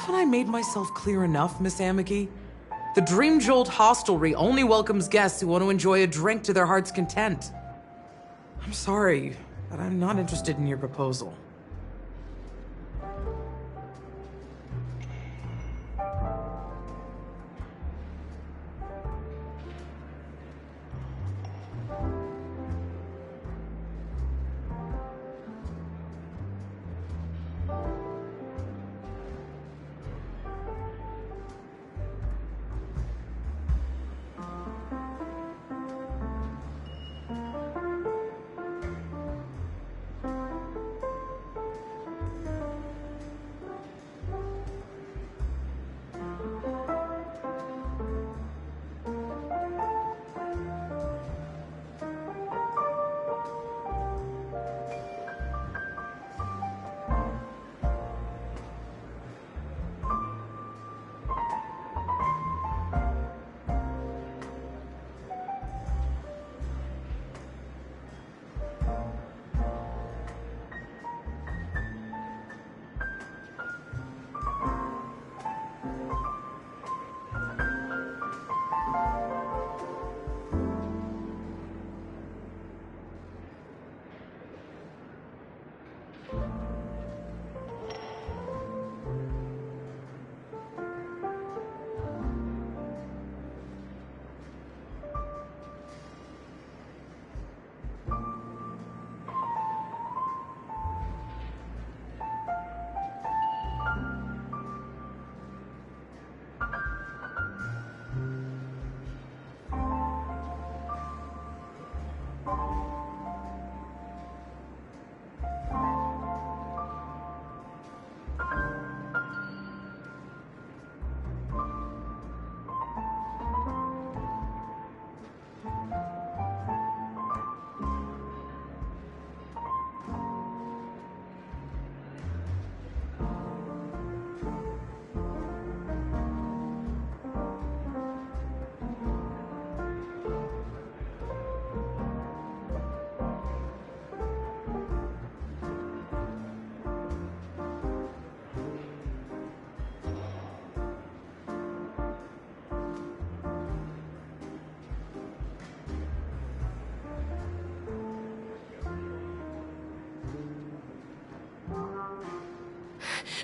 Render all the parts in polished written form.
Haven't I made myself clear enough, Miss Amiki? The Dream Jolt hostelry only welcomes guests who want to enjoy a drink to their heart's content. I'm sorry, but I'm not interested in your proposal.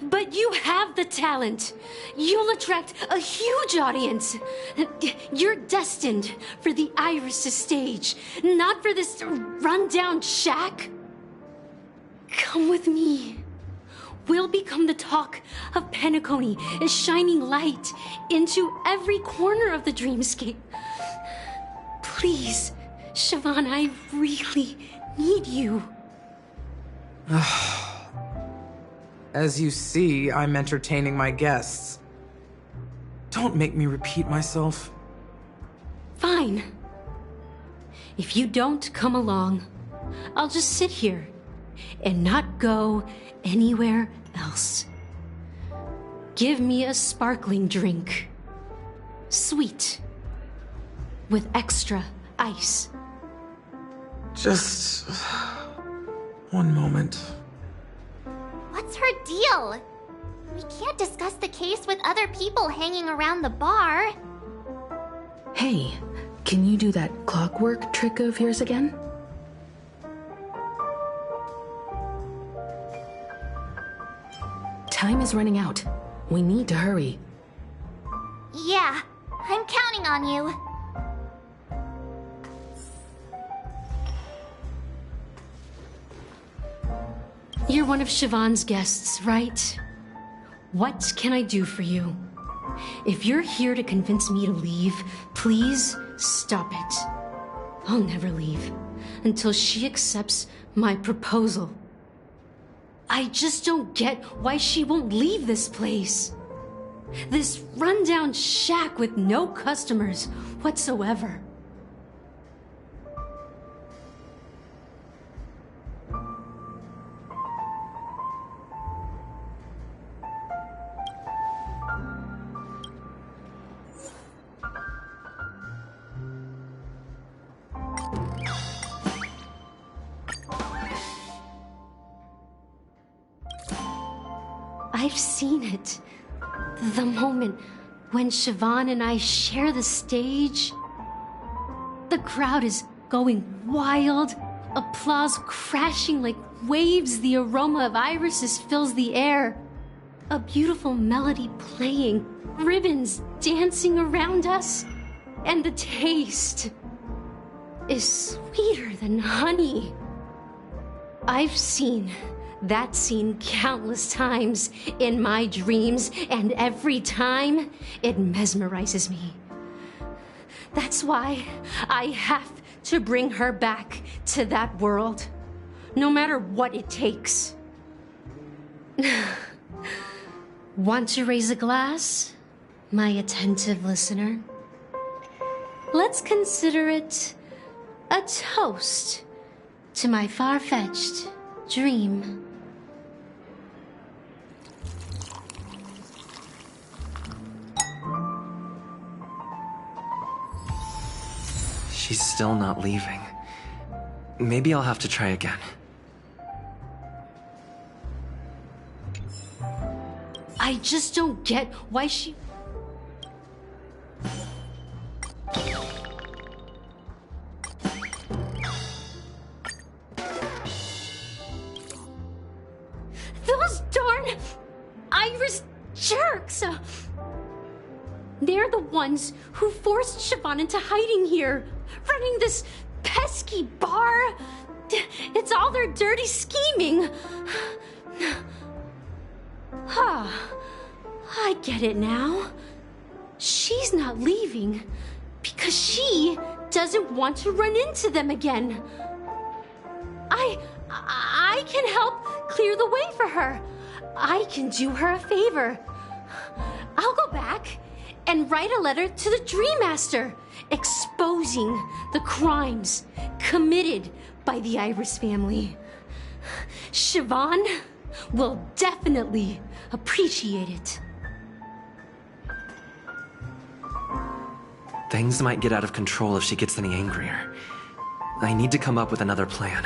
But you have the talent. You'll attract a huge audience. You're destined for the Iris' stage, not for this rundown shack. Come with me. We'll become the talk of Penacony, shining light into every corner of the dreamscape. Please, Siobhan, I really need you. As you see, I'm entertaining my guests. Don't make me repeat myself. Fine. If you don't come along, I'll just sit here and not go anywhere else. Give me a sparkling drink. Sweet. With extra ice. Just one moment. What's her deal? We can't discuss the case with other people hanging around the bar. Hey, can you do that clockwork trick of yours again? Time is running out. We need to hurry. Yeah, I'm counting on you. You're one of Siobhan's guests, right? What can I do for you? If you're here to convince me to leave, please stop it. I'll never leave until she accepts my proposal. I just don't get why she won't leave this place. This rundown shack with no customers whatsoever. I've seen it. The moment when Siobhan and I share the stage, the crowd is going wild, applause crashing like waves, the aroma of irises fills the air. A beautiful melody playing, ribbons dancing around us, and the taste is sweeter than honey. I've seen that scene countless times in my dreams, and every time it mesmerizes me. That's why I have to bring her back to that world, no matter what it takes. Want to raise a glass, my attentive listener? Let's consider it a toast to my far-fetched dream. She's still not leaving. Maybe I'll have to try again. I just don't get why she... Those darn Irish jerks! They're the ones who forced Siobhan into hiding here, running this pesky bar. It's all their dirty scheming. I get it now. She's not leaving because she doesn't want to run into them again. I can help clear the way for her. I can do her a favor. I'll go back and write a letter to the Dream Master exposing the crimes committed by the Iris family. Siobhan will definitely appreciate it. Things might get out of control if she gets any angrier. I need to come up with another plan.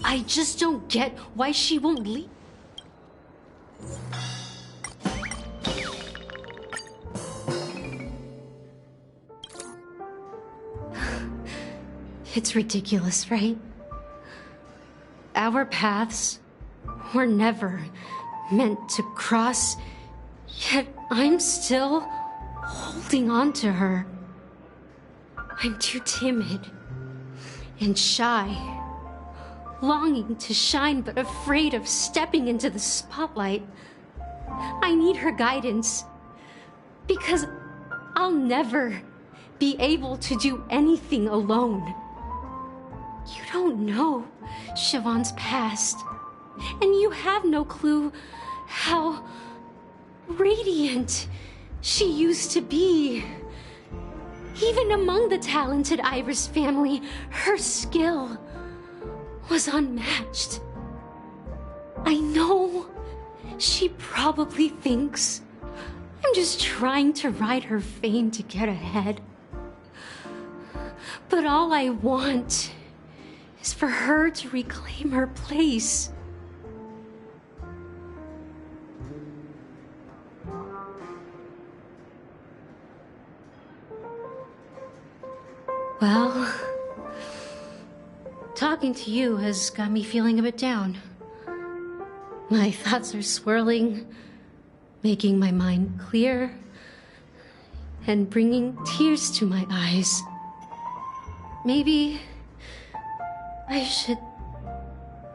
I just don't get why she won't leave. It's ridiculous, right? Our paths were never meant to cross, yet I'm still holding on to her. I'm too timid and shy, longing to shine but afraid of stepping into the spotlight. I need her guidance because I'll never be able to do anything alone. You don't know Siobhan's past, and you have no clue how radiant she used to be. Even among the talented Iris family, her skill was unmatched. I know she probably thinks I'm just trying to ride her fame to get ahead. But all I want is for her to reclaim her place. Well, talking to you has got me feeling a bit down. My thoughts are swirling, making my mind clear, and bringing tears to my eyes. Maybe I should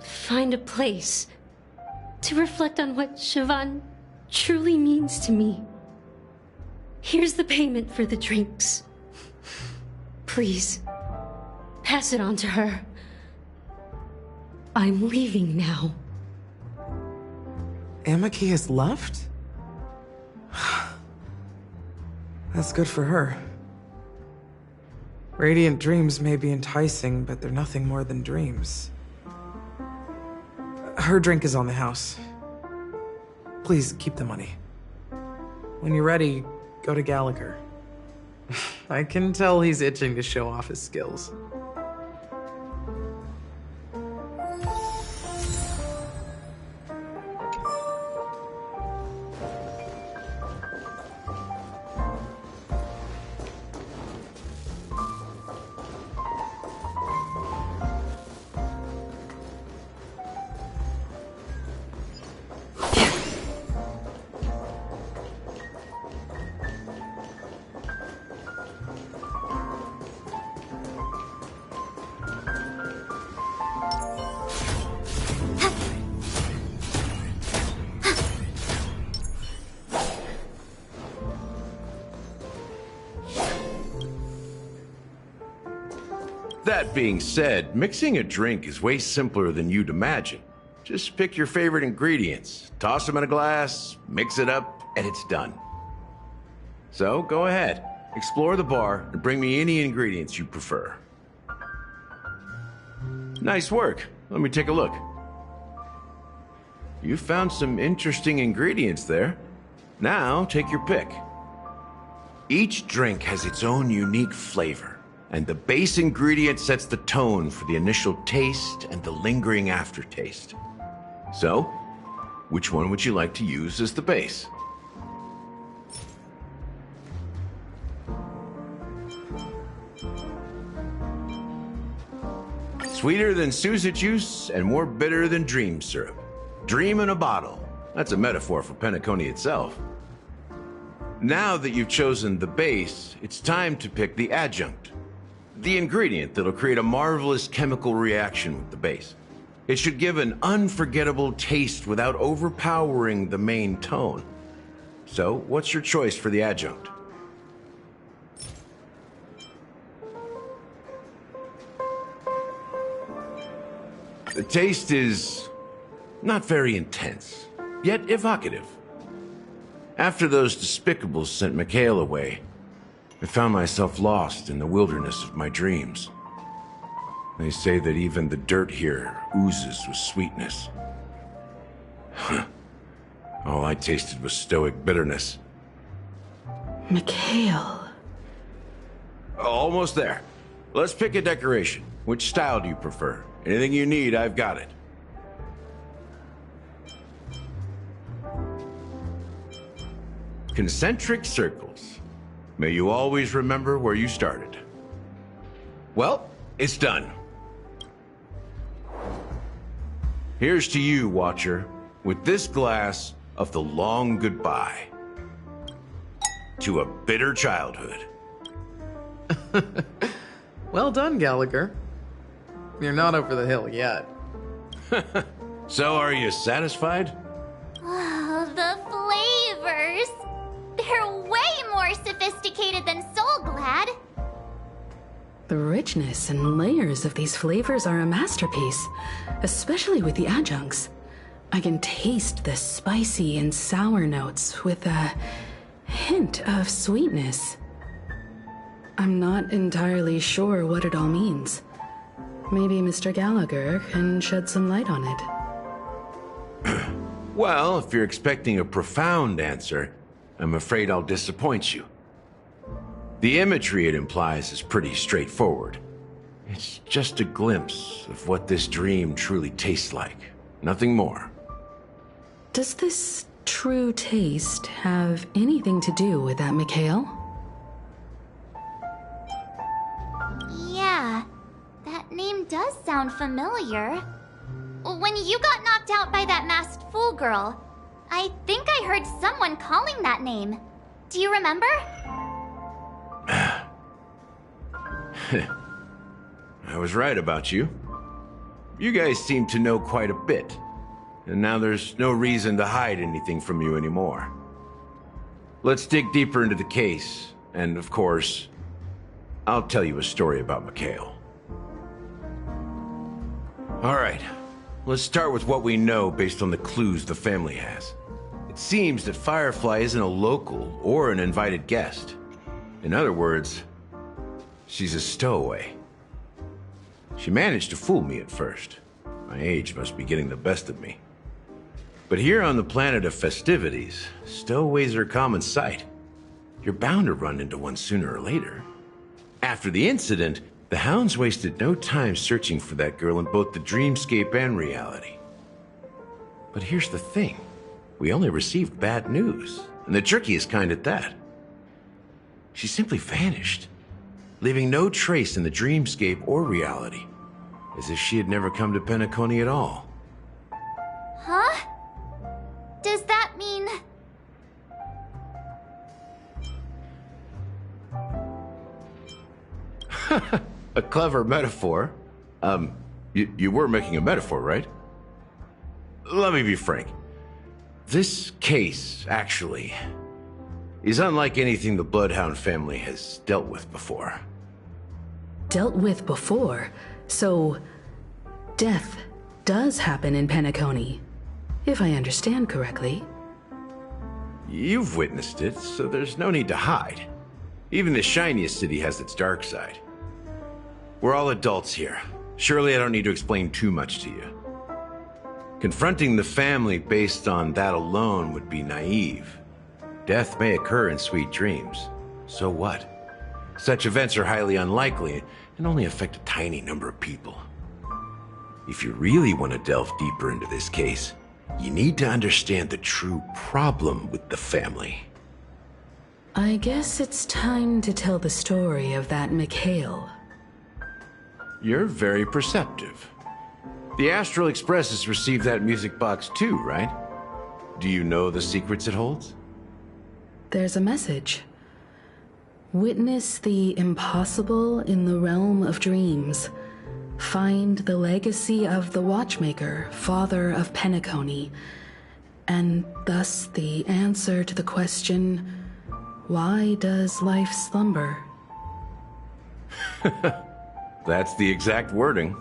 find a place to reflect on what Siobhan truly means to me. Here's the payment for the drinks. Please, pass it on to her. I'm leaving now. Amaki has left? That's good for her. Radiant dreams may be enticing, but they're nothing more than dreams. Her drink is on the house. Please keep the money. When you're ready, go to Gallagher. I can tell he's itching to show off his skills. That being said, mixing a drink is way simpler than you'd imagine. Just pick your favorite ingredients, toss them in a glass, mix it up, and it's done. So go ahead, explore the bar, and bring me any ingredients you prefer. Nice work. Let me take a look. You found some interesting ingredients there. Now, take your pick. Each drink has its own unique flavor, and the base ingredient sets the tone for the initial taste and the lingering aftertaste. So, which one would you like to use as the base? Sweeter than Sousa juice and more bitter than dream syrup. Dream in a bottle. That's a metaphor for Penacony itself. Now that you've chosen the base, it's time to pick the adjunct. The ingredient that'll create a marvelous chemical reaction with the base. It should give an unforgettable taste without overpowering the main tone. So, what's your choice for the adjunct? The taste is not very intense, yet evocative. After those despicables sent Mikhail away, I found myself lost in the wilderness of my dreams. They say that even the dirt here oozes with sweetness. All I tasted was stoic bitterness. Mikhail. Almost there. Let's pick a decoration. Which style do you prefer? Anything you need, I've got it. Concentric circles. May you always remember where you started. Well, it's done. Here's to you, Watcher, with this glass of the long goodbye to a bitter childhood. Well done, Gallagher. You're not over the hill yet. So, are you satisfied? Oh, the flavors! They're way more sophisticated than Soul Glad. The richness and layers of these flavors are a masterpiece, especially with the adjuncts. I can taste the spicy and sour notes with a hint of sweetness. I'm not entirely sure what it all means. Maybe Mr. Gallagher can shed some light on it. Well, if you're expecting a profound answer, I'm afraid I'll disappoint you. The imagery it implies is pretty straightforward. It's just a glimpse of what this dream truly tastes like. Nothing more. Does this true taste have anything to do with that Mikhail? Yeah, that name does sound familiar. When you got knocked out by that masked fool girl, I think I heard someone calling that name. Do you remember? I was right about you. You guys seem to know quite a bit, and now there's no reason to hide anything from you anymore. Let's dig deeper into the case, and of course, I'll tell you a story about Mikhail. All right, let's start with what we know based on the clues the family has. It seems that Firefly isn't a local or an invited guest. In other words, she's a stowaway. She managed to fool me at first. My age must be getting the best of me. But here on the planet of festivities, stowaways are a common sight. You're bound to run into one sooner or later. After the incident, the hounds wasted no time searching for that girl in both the dreamscape and reality. But here's the thing. We only received bad news, and the trickiest kind at that. She simply vanished, leaving no trace in the dreamscape or reality, as if she had never come to Penacony at all. Huh? Does that mean... A clever metaphor. You were making a metaphor, right? Let me be frank. This case, actually, is unlike anything the Bloodhound family has dealt with before. dealt with before, so death does happen in Penacony, if I understand correctly. You've witnessed it, so there's no need to hide. Even the shiniest city has its dark side. We're all adults here. Surely I don't need to explain too much to you. Confronting the family based on that alone would be naive. Death may occur in sweet dreams. So what? Such events are highly unlikely and only affect a tiny number of people. If you really want to delve deeper into this case, you need to understand the true problem with the family. I guess it's time to tell the story of that Mikhail. You're very perceptive. The Astral Express has received that music box too, right? Do you know the secrets it holds? There's a message. Witness the impossible in the realm of dreams. Find the legacy of the Watchmaker, father of Penacony, and thus the answer to the question, why does life slumber? That's the exact wording.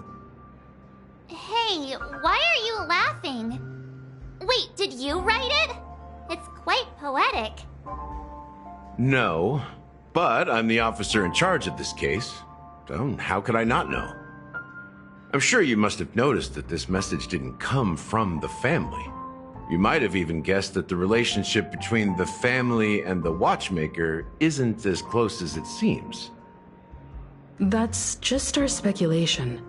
Hey, why are you laughing? Wait, did you write it? It's quite poetic. No, but I'm the officer in charge of this case. So how could I not know? I'm sure you must have noticed that this message didn't come from the family. You might have even guessed that the relationship between the family and the Watchmaker isn't as close as it seems. That's just our speculation.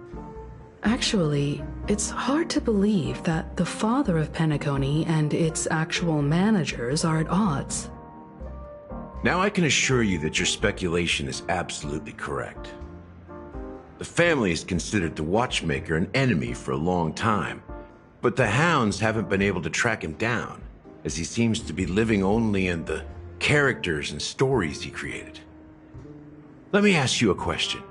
Actually, it's hard to believe that the father of Penacony and its actual managers are at odds. Now I can assure you that your speculation is absolutely correct. The family has considered the Watchmaker an enemy for a long time, but the hounds haven't been able to track him down, as he seems to be living only in the characters and stories he created. Let me ask you a question.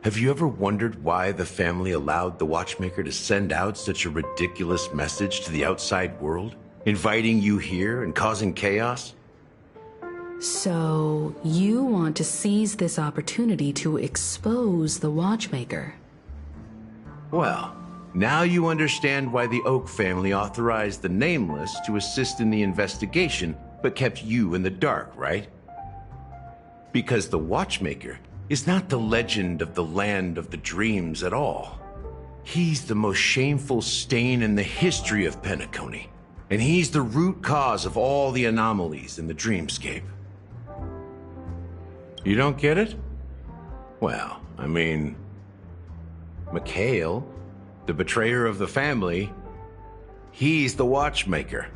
Have you ever wondered why the family allowed the Watchmaker to send out such a ridiculous message to the outside world, inviting you here and causing chaos? So, you want to seize this opportunity to expose the Watchmaker? Well, now you understand why the Oak family authorized the Nameless to assist in the investigation, but kept you in the dark, right? Because the Watchmaker is not the legend of the Land of the Dreams at all. He's the most shameful stain in the history of Penacony, and he's the root cause of all the anomalies in the dreamscape. You don't get it? Well, I mean, Mikhail, the betrayer of the family, he's the Watchmaker.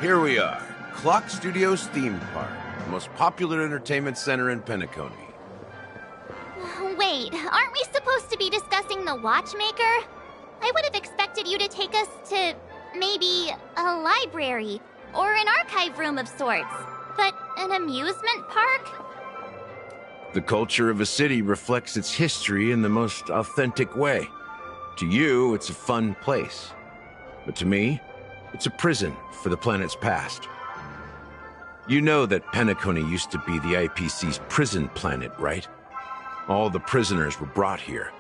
Here we are, Clock Studios theme park, the most popular entertainment center in Penacony. Wait, aren't we supposed to be discussing the Watchmaker? I would have expected you to take us to, maybe, a library, or an archive room of sorts. But an amusement park? The culture of a city reflects its history in the most authentic way. To you, it's a fun place. But to me, it's a prison for the planet's past. You know that Penacony used to be the IPC's prison planet, right? All the prisoners were brought here,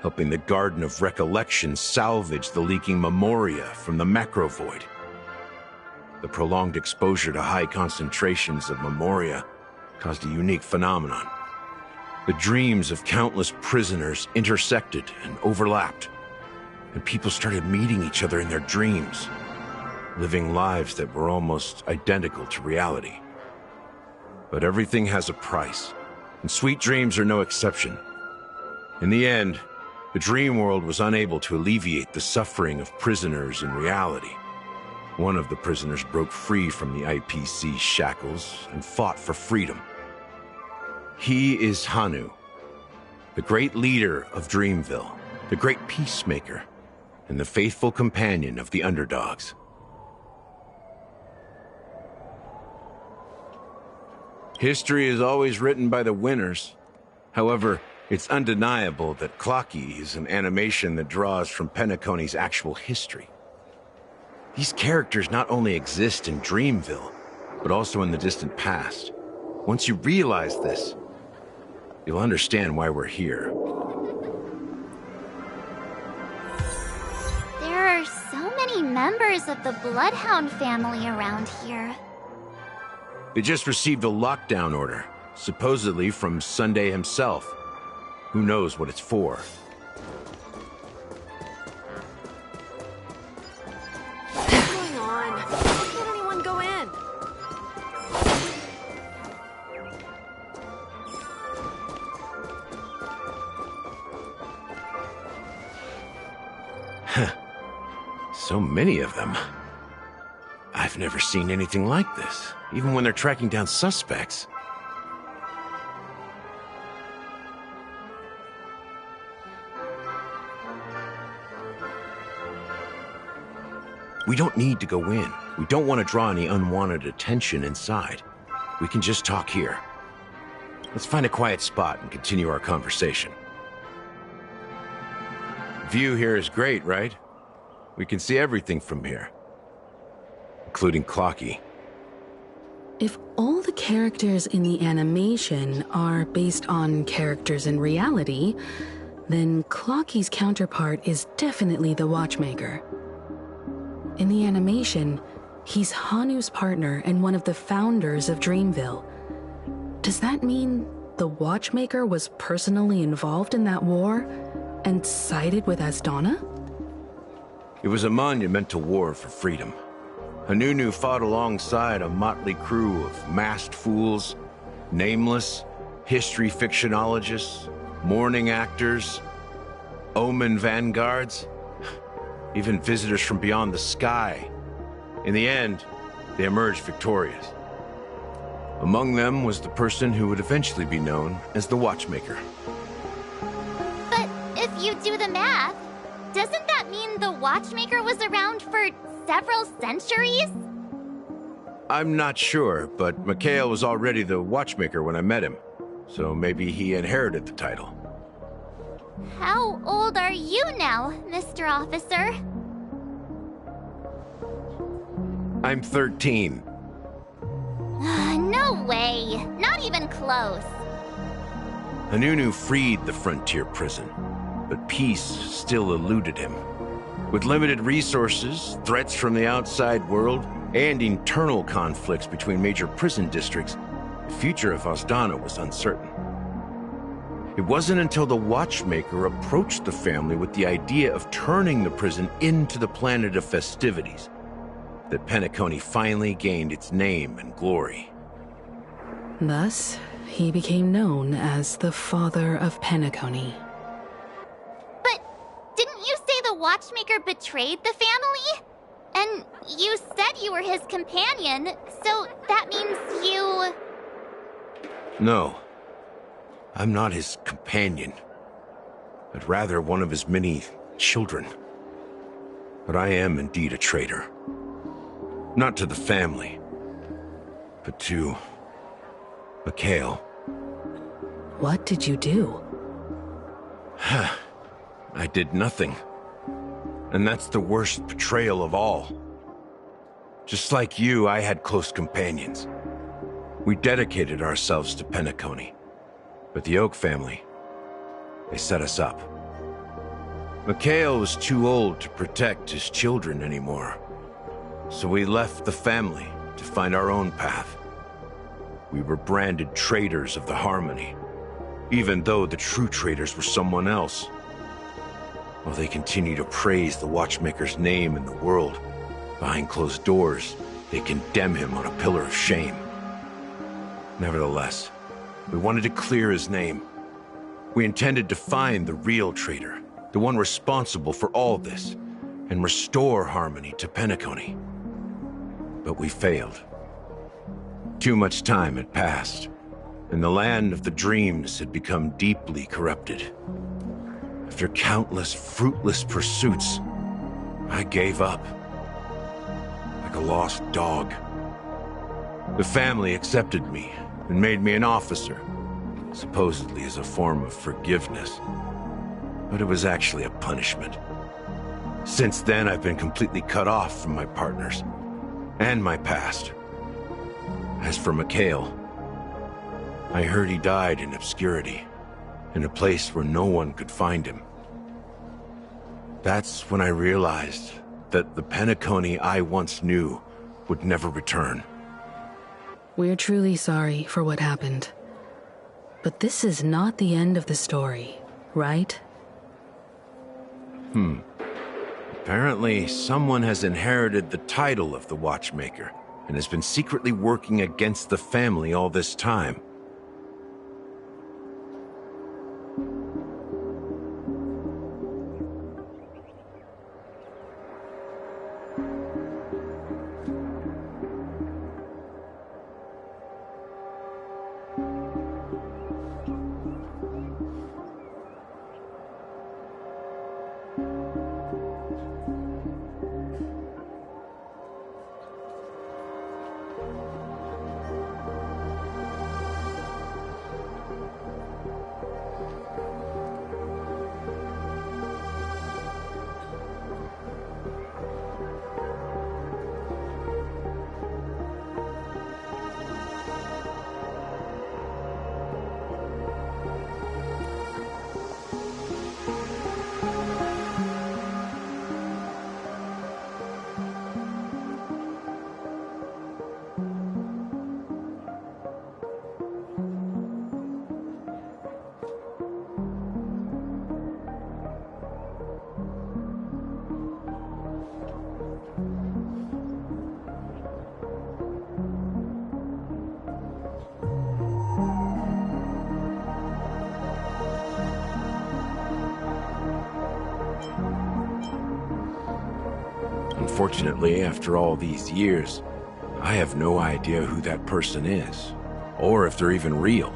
helping the Garden of Recollection salvage the leaking memoria from the macro void. The prolonged exposure to high concentrations of memoria caused a unique phenomenon. The dreams of countless prisoners intersected and overlapped, and people started meeting each other in their dreams, living lives that were almost identical to reality. But everything has a price, and sweet dreams are no exception. In the end, the dream world was unable to alleviate the suffering of prisoners in reality. One of the prisoners broke free from the IPC shackles and fought for freedom. He is Hanu, the great leader of Dreamville, the great peacemaker, and the faithful companion of the underdogs. History is always written by the winners. However, It's undeniable that Clocky is an animation that draws from Penacony's actual history. These characters not only exist in Dreamville, but also in the distant past. Once you realize this, you'll understand why we're here. There are so many members of the Bloodhound family around here. They just received a lockdown order, supposedly from Sunday himself. Who knows what it's for? What's going on? Why can't anyone go in? So many of them. I've never seen anything like this, even when they're tracking down suspects. We don't need to go in. We don't want to draw any unwanted attention inside. We can just talk here. Let's find a quiet spot and continue our conversation. View here is great, right? We can see everything from here, including Clocky. If all the characters in the animation are based on characters in reality, then Clocky's counterpart is definitely the Watchmaker. In the animation, he's Hanu's partner and one of the founders of Dreamville. Does that mean the Watchmaker was personally involved in that war and sided with Asdana? It was a monumental war for freedom. Hanunu fought alongside a motley crew of masked fools, nameless, history fictionologists, mourning actors, omen vanguards, even visitors from beyond the sky. In the end, they emerged victorious. Among them was the person who would eventually be known as the Watchmaker. But if you do the math, doesn't that mean the Watchmaker was around for several centuries? I'm not sure, but Mikhail was already the Watchmaker when I met him, so maybe he inherited the title. How old are you now, Mr. Officer? I'm 13. No way. Not even close. Hanunu freed the frontier prison, but peace still eluded him. With limited resources, threats from the outside world, and internal conflicts between major prison districts, the future of Asdana was uncertain. It wasn't until the Watchmaker approached the family with the idea of turning the prison into the planet of festivities that Penacony finally gained its name and glory. Thus, he became known as the Father of Penacony. But didn't you say the Watchmaker betrayed the family? And you said you were his companion, so that means you... No, I'm not his companion, but rather one of his many children. But I am indeed a traitor. Not to the family, but to Mikhail. What did you do? I did nothing. And that's the worst betrayal of all. Just like you, I had close companions. We dedicated ourselves to Penacony. But the Oak family, they set us up. Mikhail was too old to protect his children anymore. So we left the family to find our own path. We were branded traitors of the Harmony, even though the true traitors were someone else. While they continue to praise the Watchmaker's name in the world, behind closed doors, they condemn him on a pillar of shame. Nevertheless, we wanted to clear his name. We intended to find the real traitor, the one responsible for all this, and restore harmony to Penacony. But we failed. Too much time had passed, and the land of the dreams had become deeply corrupted. After countless fruitless pursuits, I gave up. Like a lost dog. The family accepted me and made me an officer, supposedly as a form of forgiveness. But it was actually a punishment. Since then, I've been completely cut off from my partners and my past. As for Mikhail, I heard he died in obscurity, in a place where no one could find him. That's when I realized that the Penacony I once knew would never return. We're truly sorry for what happened. But this is not the end of the story, right? Apparently, someone has inherited the title of the Watchmaker and has been secretly working against the family all this time. Unfortunately, after all these years, I have no idea who that person is, or if they're even real.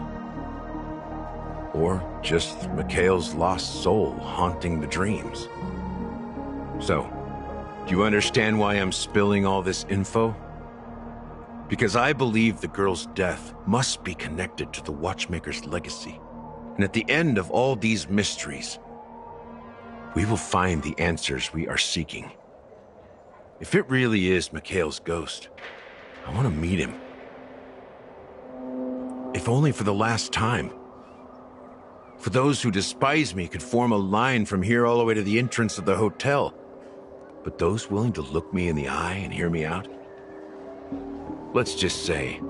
Or just Mikhail's lost soul haunting the dreams. So, do you understand why I'm spilling all this info? Because I believe the girl's death must be connected to the Watchmaker's legacy. And at the end of all these mysteries, we will find the answers we are seeking. If it really is Mikhail's ghost, I want to meet him. If only for the last time. For those who despise me could form a line from here all the way to the entrance of the hotel. But those willing to look me in the eye and hear me out? Let's just say,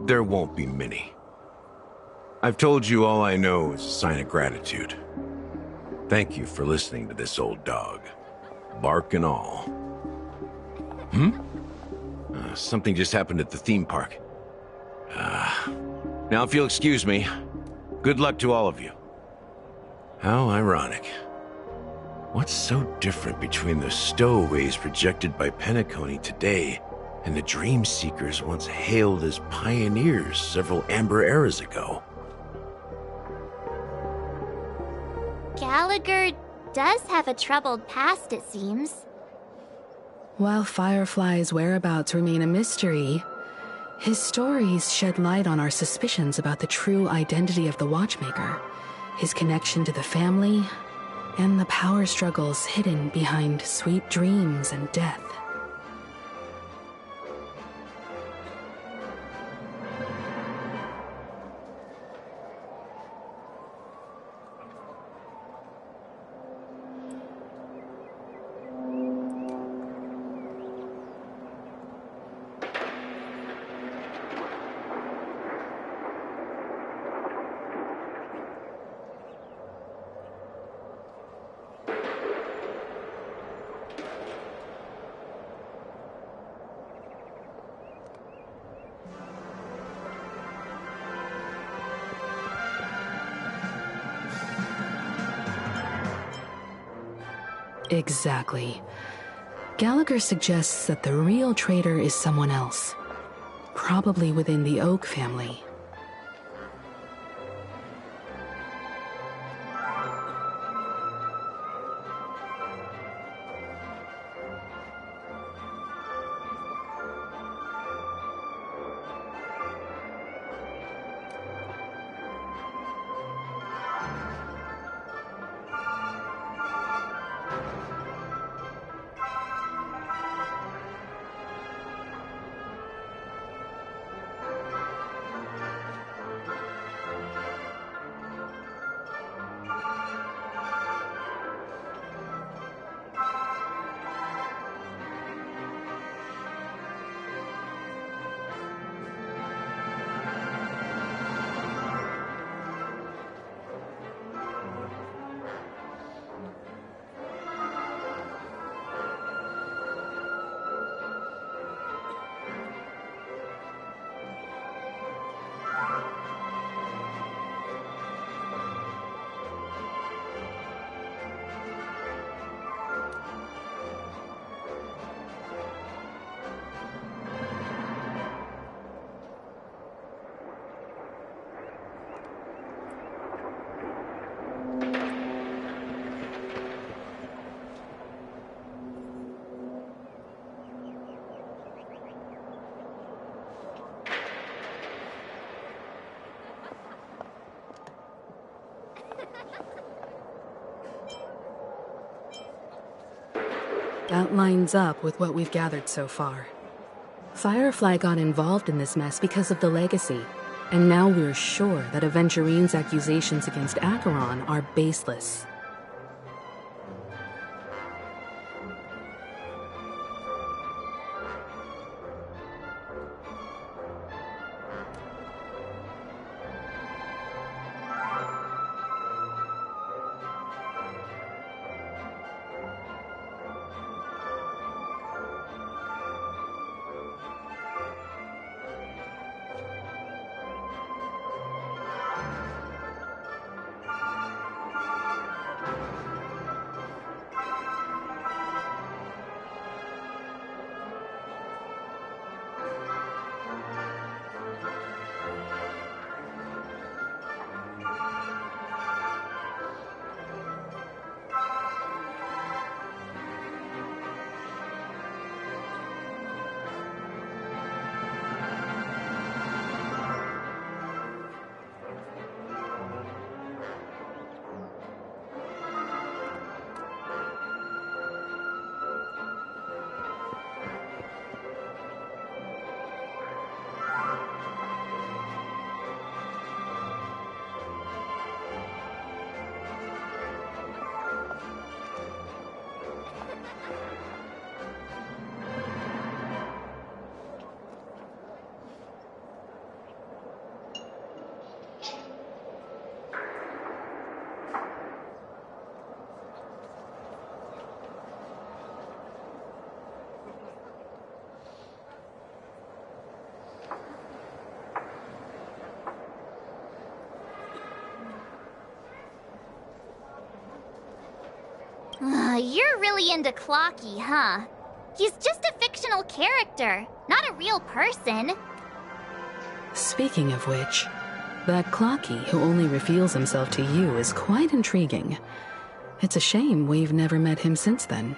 there won't be many. I've told you all I know is a sign of gratitude. Thank you for listening to this old dog. Bark and all. Something just happened at the theme park. Now if you'll excuse me, good luck to all of you. How ironic. What's so different between the stowaways projected by Penacony today and the dream seekers once hailed as pioneers several amber eras ago? Gallagher does have a troubled past, it seems. While Firefly's whereabouts remain a mystery, his stories shed light on our suspicions about the true identity of the Watchmaker, his connection to the family, and the power struggles hidden behind sweet dreams and death. Exactly. Gallagher suggests that the real traitor is someone else, probably within the Oak family. That lines up with what we've gathered so far. Firefly got involved in this mess because of the legacy, and now we're sure that Aventurine's accusations against Acheron are baseless. You're really into Clocky, huh? He's just a fictional character, not a real person. Speaking of which, that Clocky who only reveals himself to you is quite intriguing. It's a shame we've never met him since then.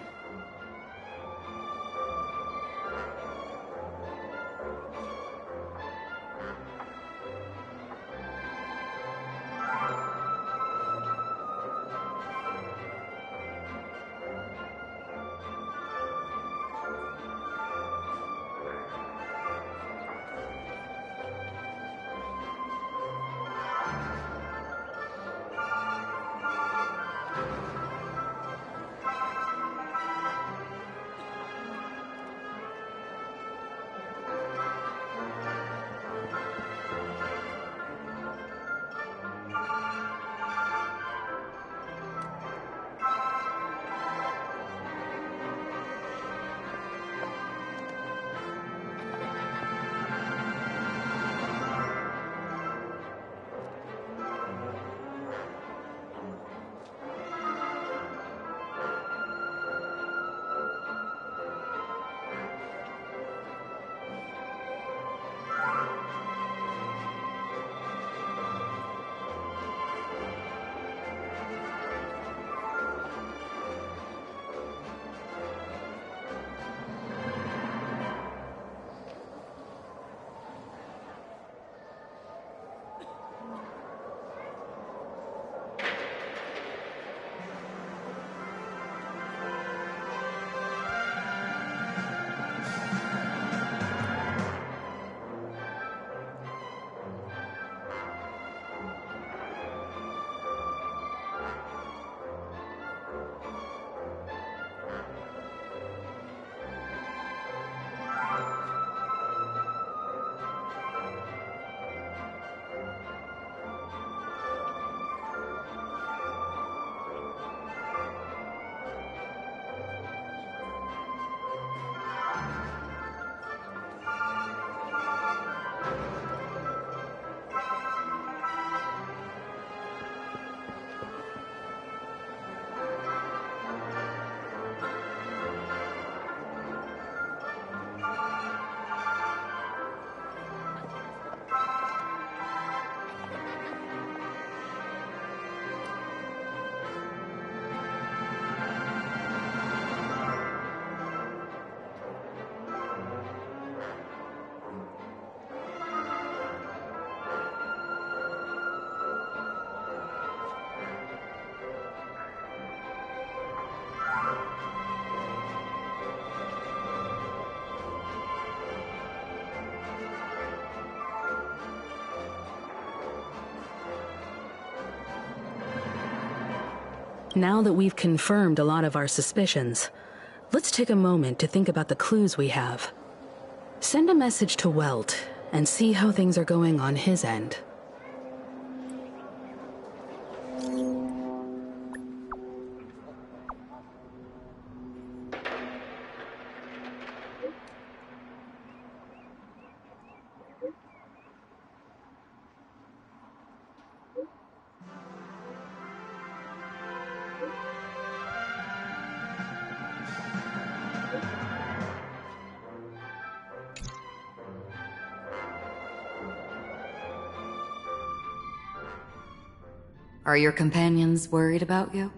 Now that we've confirmed a lot of our suspicions, let's take a moment to think about the clues we have. Send a message to Welt and see how things are going on his end. Are your companions worried about you?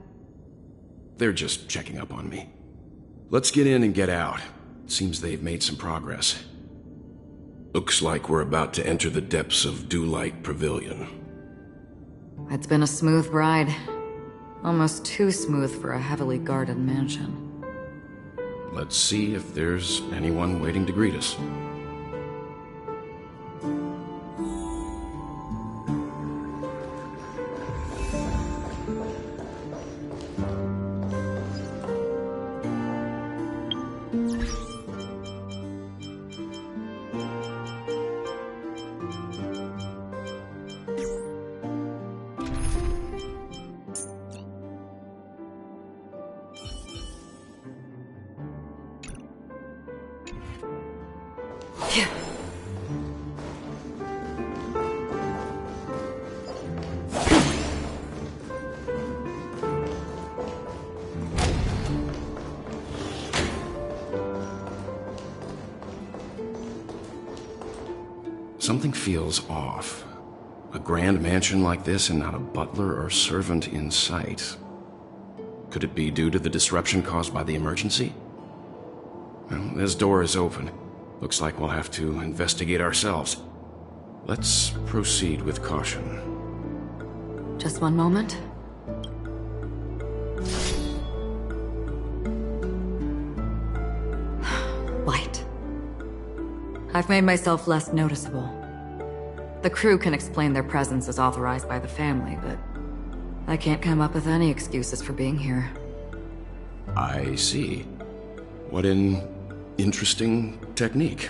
They're just checking up on me. Let's get in and get out. Seems they've made some progress. Looks like we're about to enter the depths of Dewlight Pavilion. It's been a smooth ride. Almost too smooth for a heavily guarded mansion. Let's see if there's anyone waiting to greet us. Something feels off. A grand mansion like this and not a butler or servant in sight. Could it be due to the disruption caused by the emergency? Well, this door is open. Looks like we'll have to investigate ourselves. Let's proceed with caution. Just one moment. Light. I've made myself less noticeable. The crew can explain their presence as authorized by the family, but I can't come up with any excuses for being here. I see. What an interesting technique.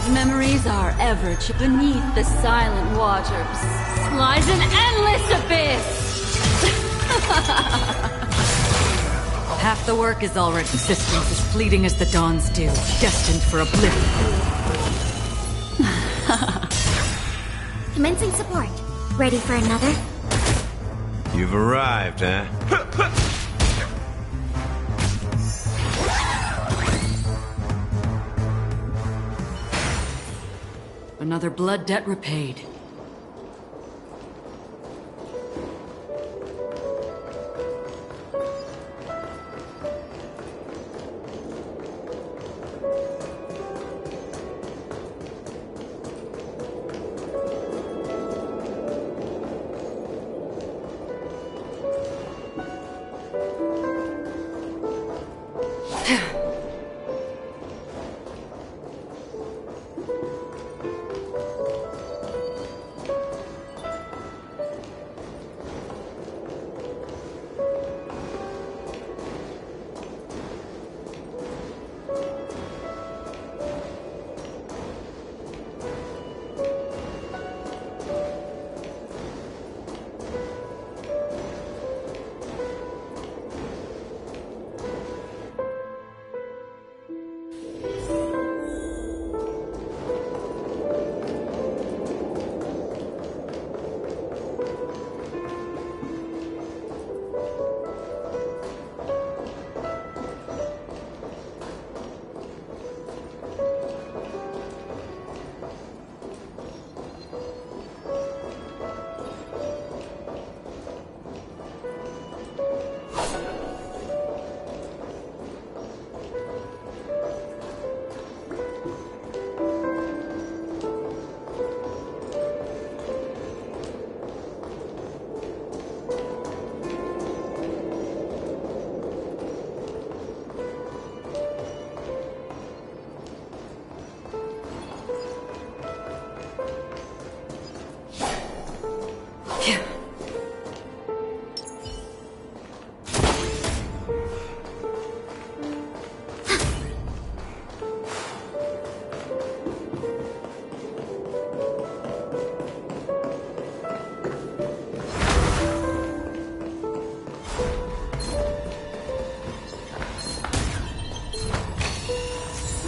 Memories are ever beneath the silent waters lies an endless abyss. Half the work is already. Existence as fleeting as the dawn's dew, destined for oblivion. Commencing support. Ready for another? You've arrived, huh? Another blood debt repaid.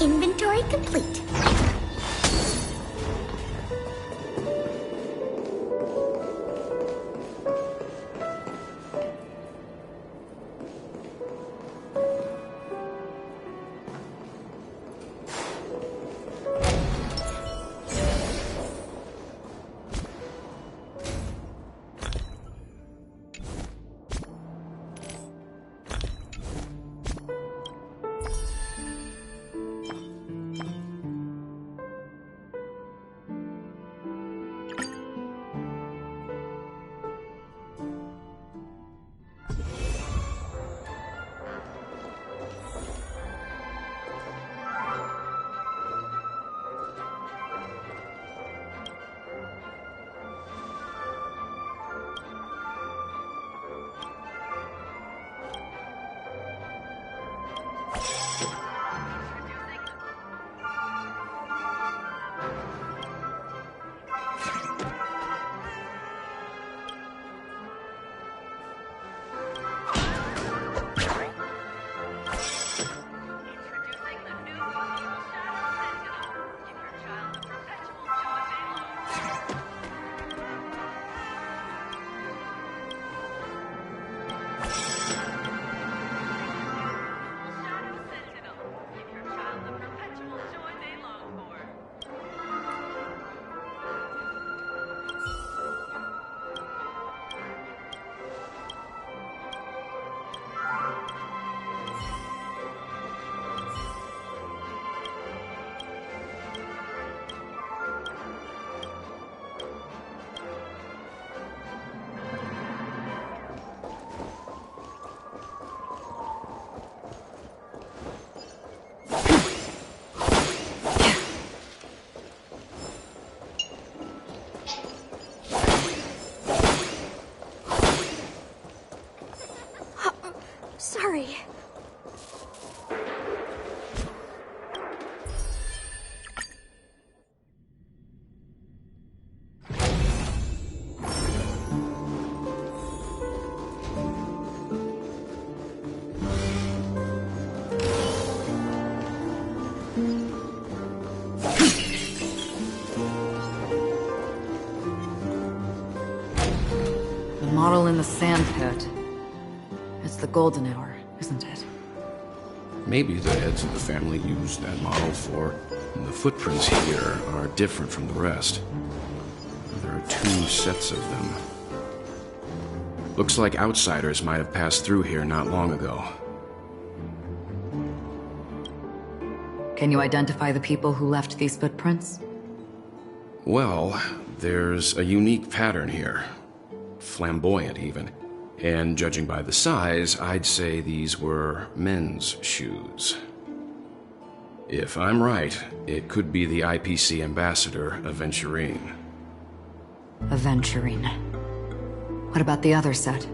Inventory complete. Sorry. model in the sand pit. It's the golden hour, isn't it? Maybe the heads of the family used that model for. And the footprints here are different from the rest. There are 2 sets of them. Looks like outsiders might have passed through here not long ago. Can you identify the people who left these footprints? Well, there's a unique pattern here. Flamboyant, even. And judging by the size, I'd say these were men's shoes. If I'm right, it could be the IPC ambassador, Aventurine. Aventurine. What about the other set?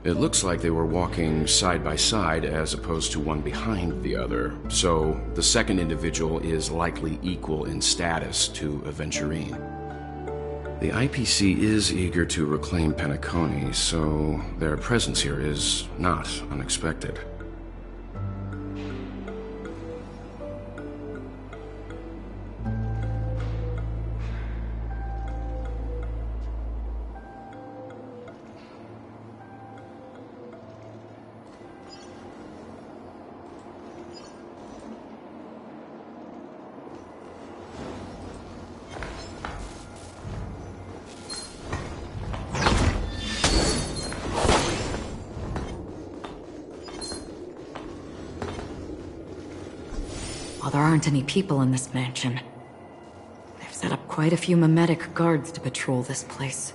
It looks like they were walking side by side as opposed to one behind the other, so the second individual is likely equal in status to Aventurine. The IPC is eager to reclaim Penacony, so their presence here is not unexpected. While there aren't any people in this mansion, they've set up quite a few mimetic guards to patrol this place.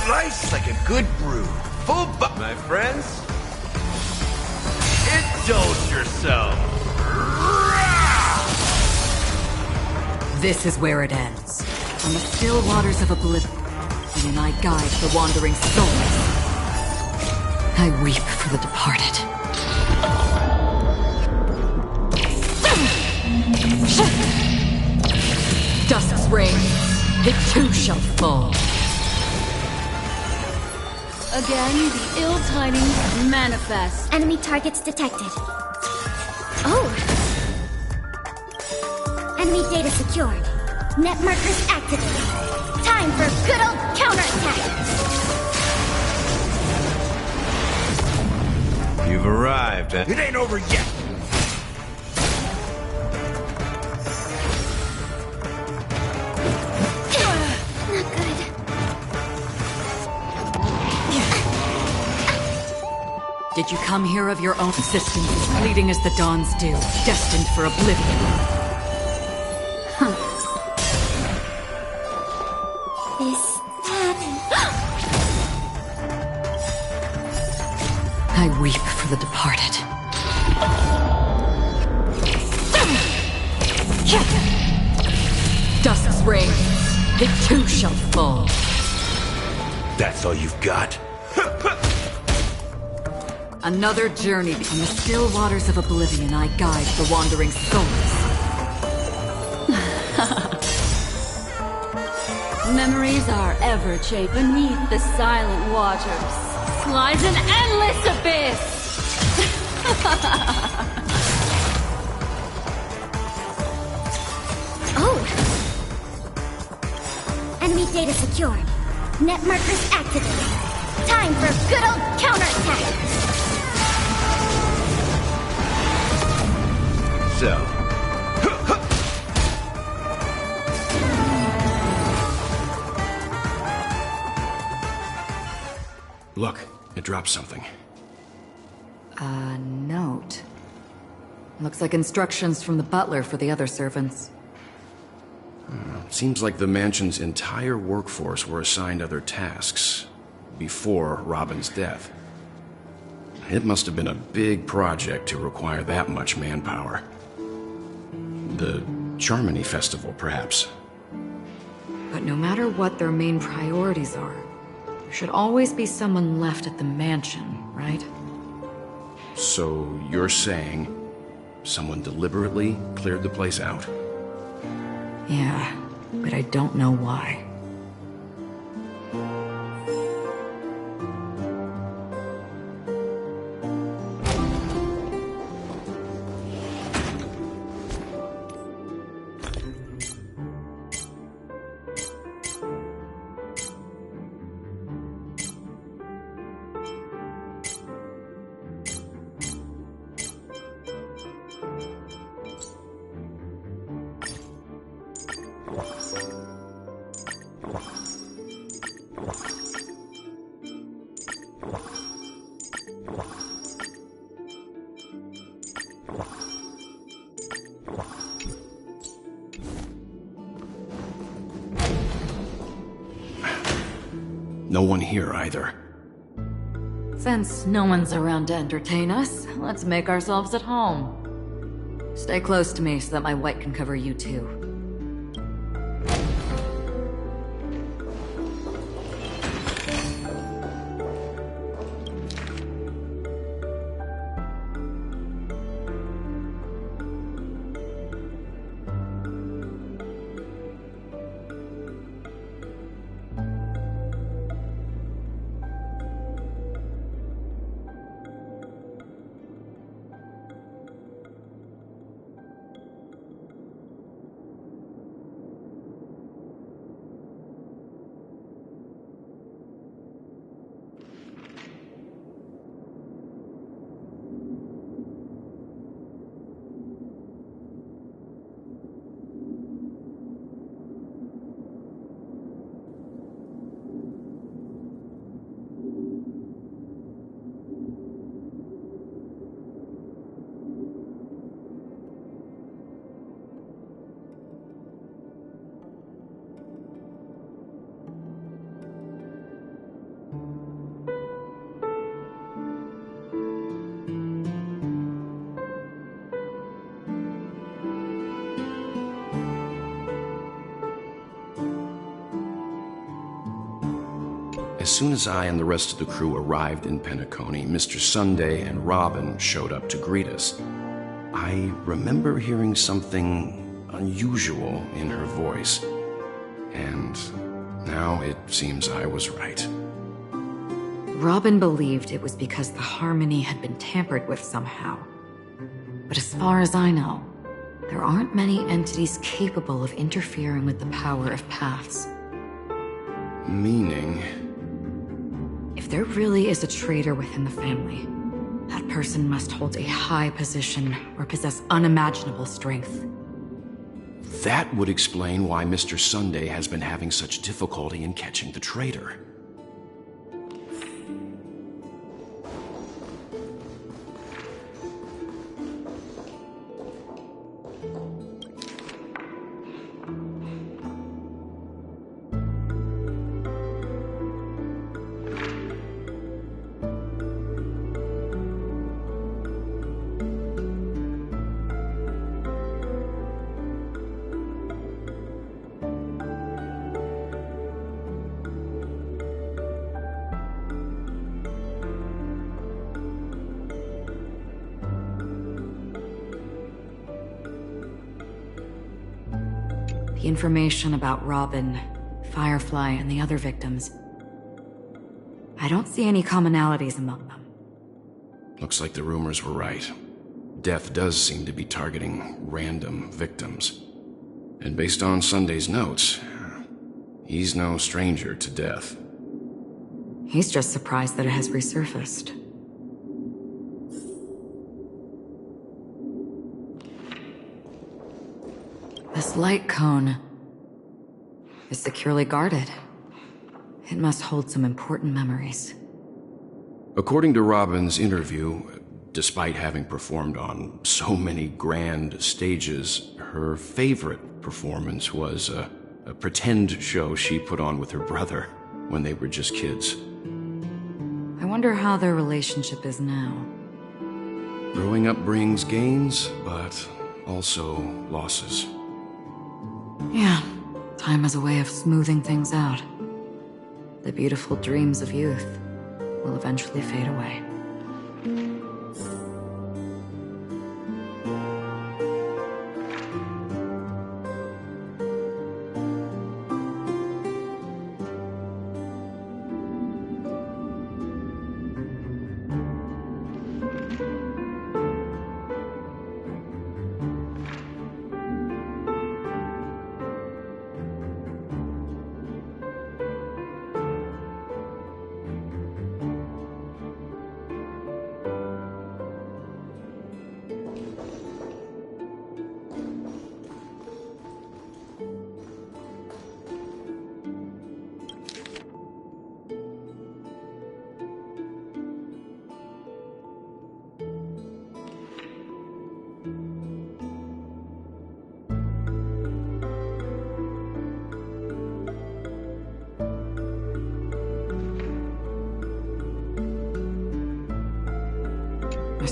Slice like a good brew. Full my friends. Indulge yourself. This is where it ends. On the still waters of oblivion, and I guide the wandering souls. I weep for the departed. Dusk's reign, it too shall fall. Again, the ill tidings manifest. Enemy targets detected. Oh! Enemy data secured. Net markers activated. Time for good old counterattack! You've arrived, huh? It ain't over yet! Not good. Did you come here of your own existence, as fleeting as the dawns do, destined for oblivion? This happened. I weep for the departed. Dusk's reign, it too shall fall. That's all you've got? Another journey on the still waters of oblivion I guide the wandering souls. Memories are ever chased beneath the silent waters. Lies an endless abyss! Oh! Enemy data secured. Net markers activated. Time for good old counterattack! So... Look, it dropped something. A note. Looks like instructions from the butler for the other servants. Seems like the mansion's entire workforce were assigned other tasks before Robin's death. It must have been a big project to require that much manpower. The Charmony Festival, perhaps. But no matter what their main priorities are, there should always be someone left at the mansion, right? So you're saying someone deliberately cleared the place out? Yeah, but I don't know why. No one here either. Since no one's around to entertain us, let's make ourselves at home. Stay close to me so that my white can cover you too. As soon as I and the rest of the crew arrived in Penacony, Mr. Sunday and Robin showed up to greet us. I remember hearing something unusual in her voice, and now it seems I was right. Robin believed it was because the harmony had been tampered with somehow. But as far as I know, there aren't many entities capable of interfering with the power of paths. Meaning? If there really is a traitor within the family, that person must hold a high position or possess unimaginable strength. That would explain why Mr. Sunday has been having such difficulty in catching the traitor. The information about Robin, Firefly, and the other victims. I don't see any commonalities among them. Looks like the rumors were right. Death does seem to be targeting random victims. And based on Sunday's notes, he's no stranger to death. He's just surprised that it has resurfaced. This light cone is securely guarded. It must hold some important memories. According to Robin's interview, despite having performed on so many grand stages, her favorite performance was a pretend show she put on with her brother when they were just kids. I wonder how their relationship is now. Growing up brings gains, but also losses. Yeah, time has a way of smoothing things out. The beautiful dreams of youth will eventually fade away.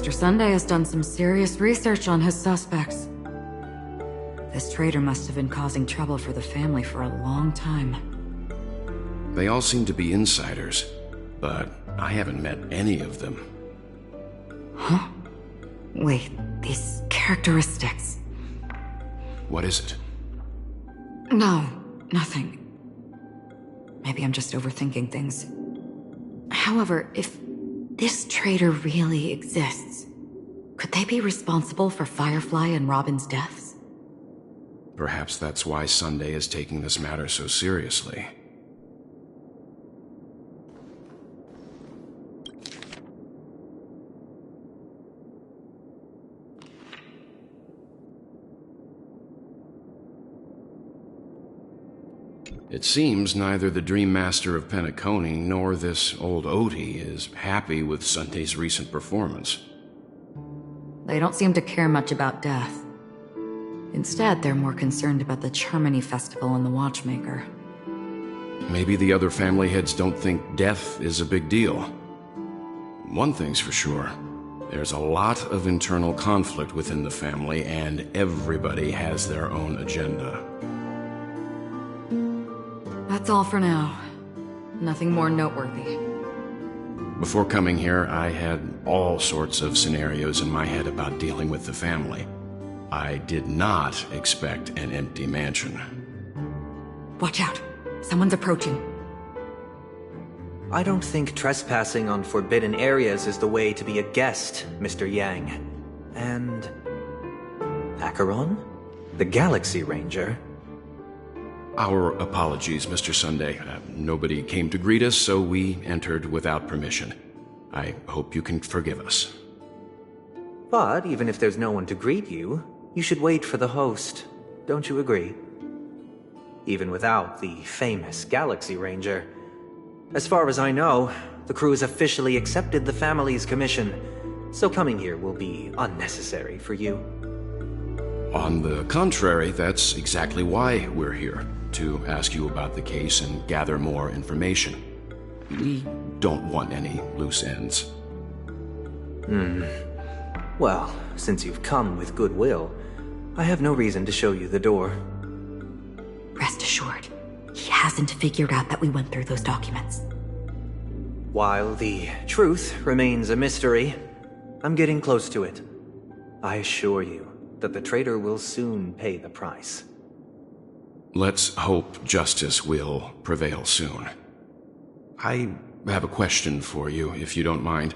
Mr. Sunday has done some serious research on his suspects. This traitor must have been causing trouble for the family for a long time. They all seem to be insiders, but I haven't met any of them. Huh? Wait, these characteristics... What is it? No, nothing. Maybe I'm just overthinking things. However, if this traitor really exists, could they be responsible for Firefly and Robin's deaths? Perhaps that's why Sunday is taking this matter so seriously. It seems neither the Dream Master of Penacony nor this old Odie is happy with Sunday's recent performance. They don't seem to care much about death. Instead, they're more concerned about the Charmony Festival and the Watchmaker. Maybe the other family heads don't think death is a big deal. One thing's for sure. There's a lot of internal conflict within the family, and everybody has their own agenda. That's all for now. Nothing more noteworthy. Before coming here, I had all sorts of scenarios in my head about dealing with the family. I did not expect an empty mansion. Watch out. Someone's approaching. I don't think trespassing on forbidden areas is the way to be a guest, Mr. Yang. And... Acheron? The Galaxy Ranger? Our apologies, Mr. Sunday. Nobody came to greet us, so we entered without permission. I hope you can forgive us. But even if there's no one to greet you, you should wait for the host. Don't you agree? Even without the famous Galaxy Ranger. As far as I know, the crew has officially accepted the family's commission, so coming here will be unnecessary for you. On the contrary, that's exactly why we're here. To ask you about the case and gather more information. We don't want any loose ends. Well, since you've come with goodwill, I have no reason to show you the door. Rest assured, he hasn't figured out that we went through those documents. While the truth remains a mystery, I'm getting close to it. I assure you that the traitor will soon pay the price. Let's hope justice will prevail soon. I have a question for you, if you don't mind.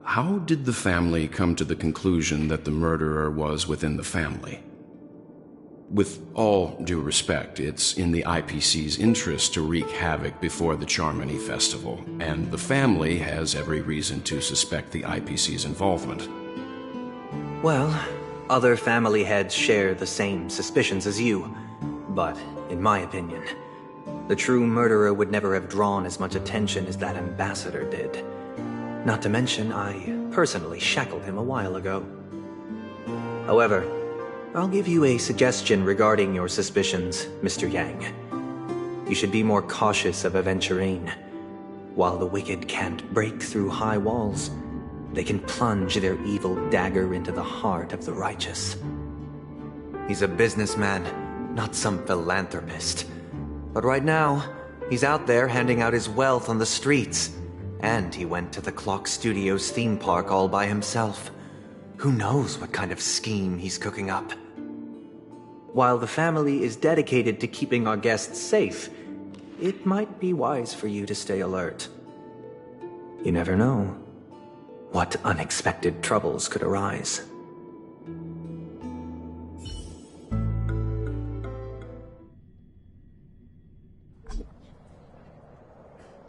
How did the family come to the conclusion that the murderer was within the family? With all due respect, it's in the IPC's interest to wreak havoc before the Charmony Festival, and the family has every reason to suspect the IPC's involvement. Well, other family heads share the same suspicions as you. But, in my opinion, the true murderer would never have drawn as much attention as that ambassador did. Not to mention, I personally shackled him a while ago. However, I'll give you a suggestion regarding your suspicions, Mr. Yang. You should be more cautious of Aventurine. While the wicked can't break through high walls, they can plunge their evil dagger into the heart of the righteous. He's a businessman, not some philanthropist. But right now, he's out there handing out his wealth on the streets. And he went to the Clock Studios theme park all by himself. Who knows what kind of scheme he's cooking up? While the family is dedicated to keeping our guests safe, it might be wise for you to stay alert. You never know what unexpected troubles could arise.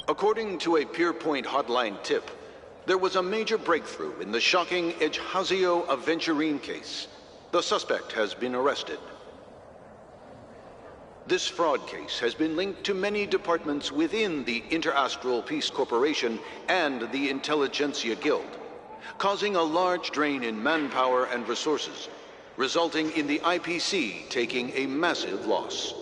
According to a Pierpoint hotline tip, there was a major breakthrough in the shocking Ejhazio Aventurine case. The suspect has been arrested. This fraud case has been linked to many departments within the Interastral Peace Corporation and the Intelligentsia Guild, causing a large drain in manpower and resources, resulting in the IPC taking a massive loss.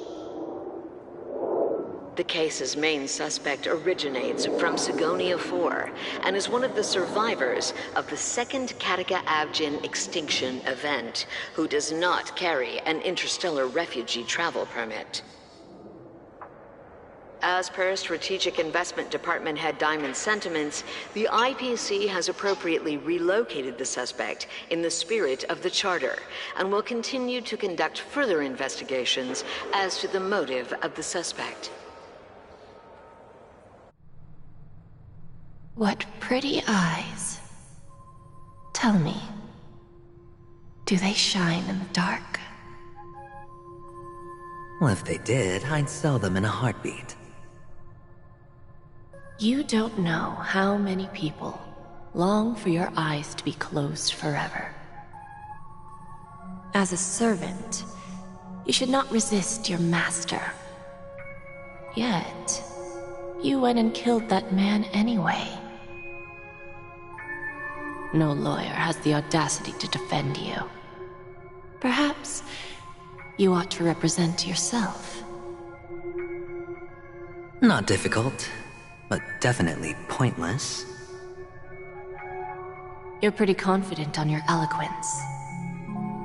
The case's main suspect originates from Sigonia 4 and is one of the survivors of the second Kataka Abjin extinction event, who does not carry an interstellar refugee travel permit. As per Strategic Investment Department Head Diamond's sentiments, the IPC has appropriately relocated the suspect in the spirit of the Charter and will continue to conduct further investigations as to the motive of the suspect. What pretty eyes. Tell me, do they shine in the dark? Well, if they did, I'd sell them in a heartbeat. You don't know how many people long for your eyes to be closed forever. As a servant, you should not resist your master. Yet, you went and killed that man anyway. No lawyer has the audacity to defend you. Perhaps you ought to represent yourself. Not difficult, but definitely pointless. You're pretty confident on your eloquence.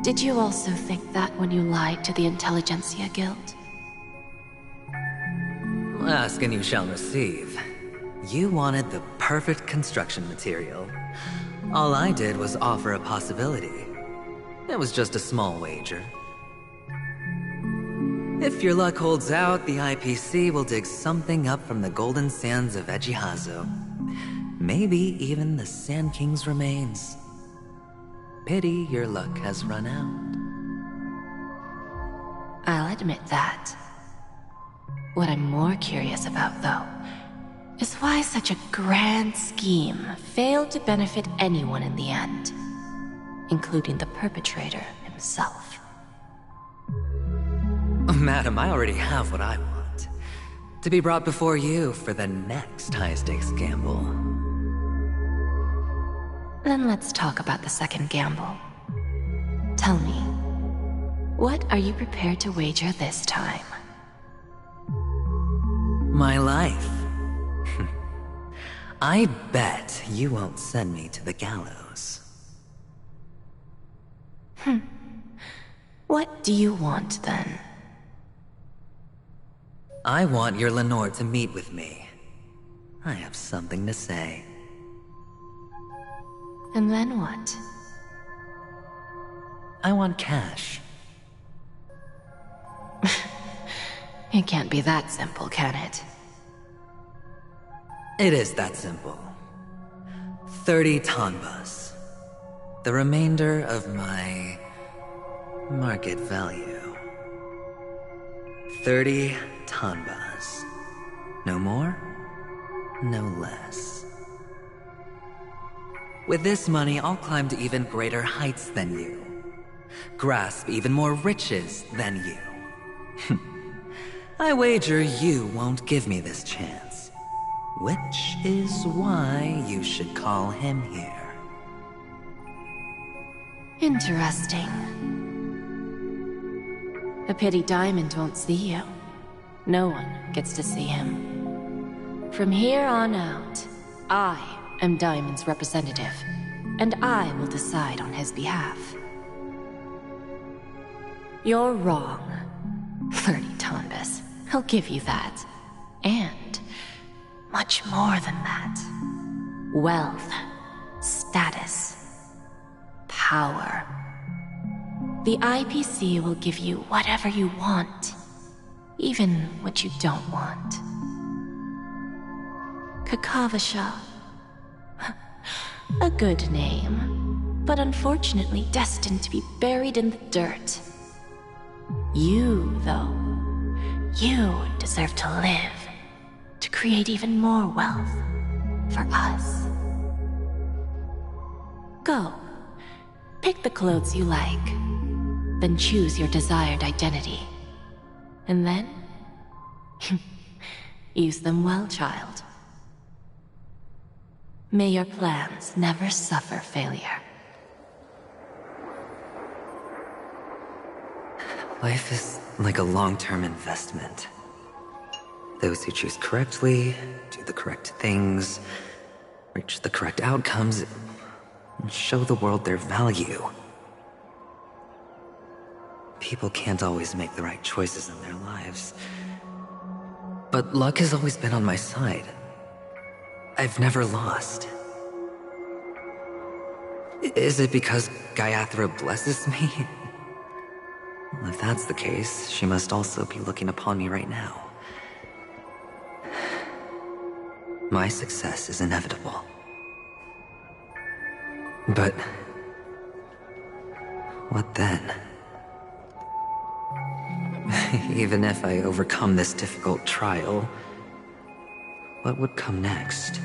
Did you also think that when you lied to the Intelligentsia Guild? Ask and you shall receive. You wanted the perfect construction material. All I did was offer a possibility. It was just a small wager. If your luck holds out, the IPC will dig something up from the golden sands of Ejihazo. Maybe even the Sand King's remains. Pity your luck has run out. I'll admit that. What I'm more curious about, though, is why such a grand scheme failed to benefit anyone in the end, including the perpetrator himself. Madam, I already have what I want. To be brought before you for the next high-stakes gamble. Then let's talk about the second gamble. Tell me, what are you prepared to wager this time? My life. I bet you won't send me to the gallows. What do you want, then? I want your Lenore to meet with me. I have something to say. And then what? I want cash. It can't be that simple, can it? It is that simple. 30 tanbas. The remainder of my market value. 30 tanbas. No more, no less. With this money, I'll climb to even greater heights than you. Grasp even more riches than you. I wager you won't give me this chance. Which is why you should call him here. Interesting. A pity Diamond won't see you. No one gets to see him. From here on out, I am Diamond's representative, and I will decide on his behalf. You're wrong. 30 tanbas. He'll give you that. And much more than that. Wealth, status, power. The IPC will give you whatever you want, even what you don't want. Kakavasha. A good name, but unfortunately destined to be buried in the dirt. You, though, you deserve to live, to create even more wealth for us. Go, pick the clothes you like, then choose your desired identity. And then, use them well, child. May your plans never suffer failure. Life is like a long-term investment. Those who choose correctly, do the correct things, reach the correct outcomes, and show the world their value. People can't always make the right choices in their lives. But luck has always been on my side. I've never lost. Is it because Gayathra blesses me? Well, if that's the case, she must also be looking upon me right now. My success is inevitable. But what then? Even if I overcome this difficult trial, what would come next?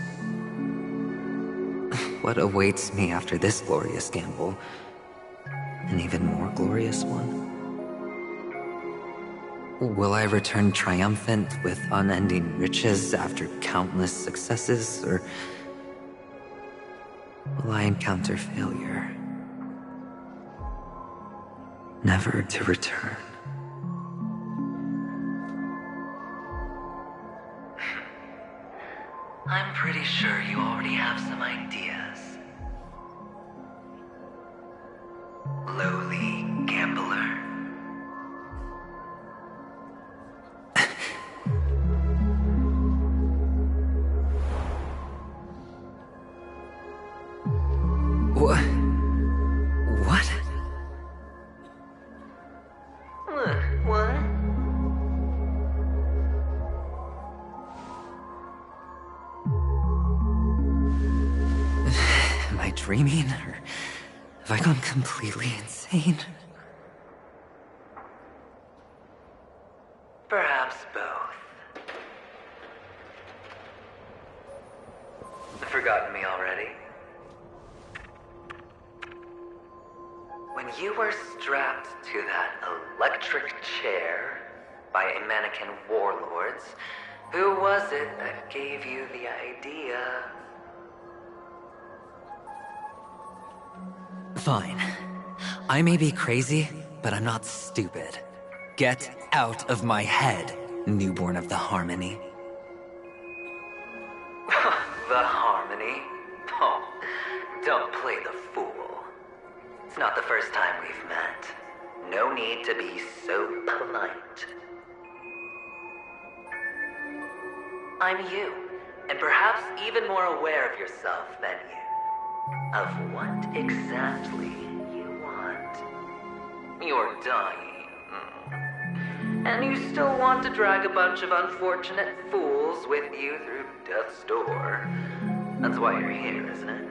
What awaits me after this glorious gamble? An even more glorious one? Will I return triumphant with unending riches after countless successes, or will I encounter failure, never to return? I'm pretty sure you already have some ideas. Lowly gambler. What? What? What? Am I dreaming, or have I gone completely insane? Perhaps both. Forgotten me already? When you were strapped to that electric chair by a mannequin warlords, who was it that gave you the idea? Fine. I may be crazy, but I'm not stupid. Get out of my head, newborn of the Harmony. The Harmony? Oh, don't play the fool. It's not the first time we've met. No need to be so polite. I'm you, and perhaps even more aware of yourself than you. Of what exactly you want. You're dying. And you still want to drag a bunch of unfortunate fools with you through death's door. That's why you're here, isn't it?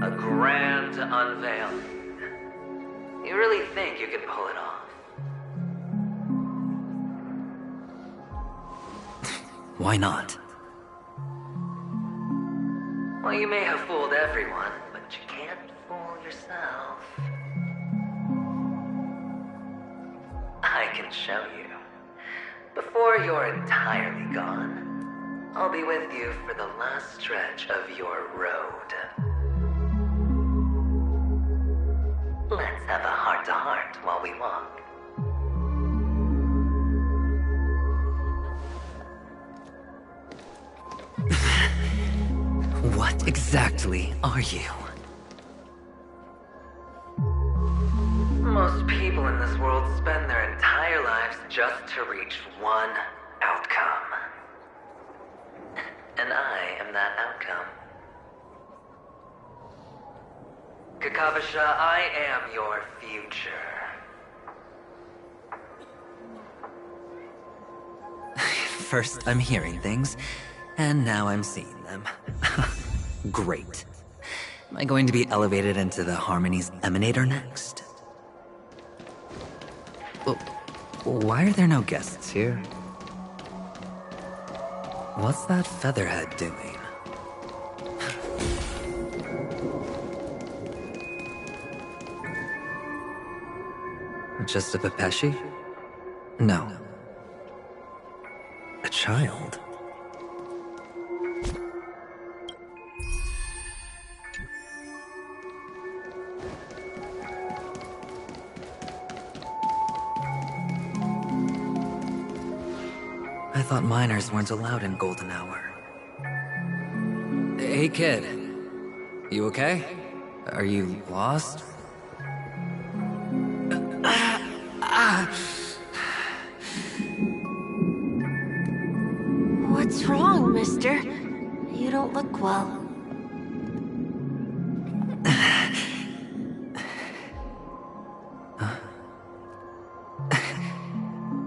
A grand unveiling. You really think you can pull it off? Why not? Well, you may have fooled everyone, but you can't fool yourself. I can show you. Before you're entirely gone, I'll be with you for the last stretch of your road. Let's have a heart-to-heart while we walk. What exactly are you? Most people in this world spend their entire lives just to reach one outcome. And I am that outcome. Kakavasha, I am your future. First, I'm hearing things, and now I'm seeing them. Great. Am I going to be elevated into the Harmony's Emanator next? Well, why are there no guests here? What's that featherhead doing? Just a Pepeshi? No. A child? thought minors weren't allowed in Golden Hour. Hey, kid. You okay? Are you lost? What's wrong, mister? You don't look well.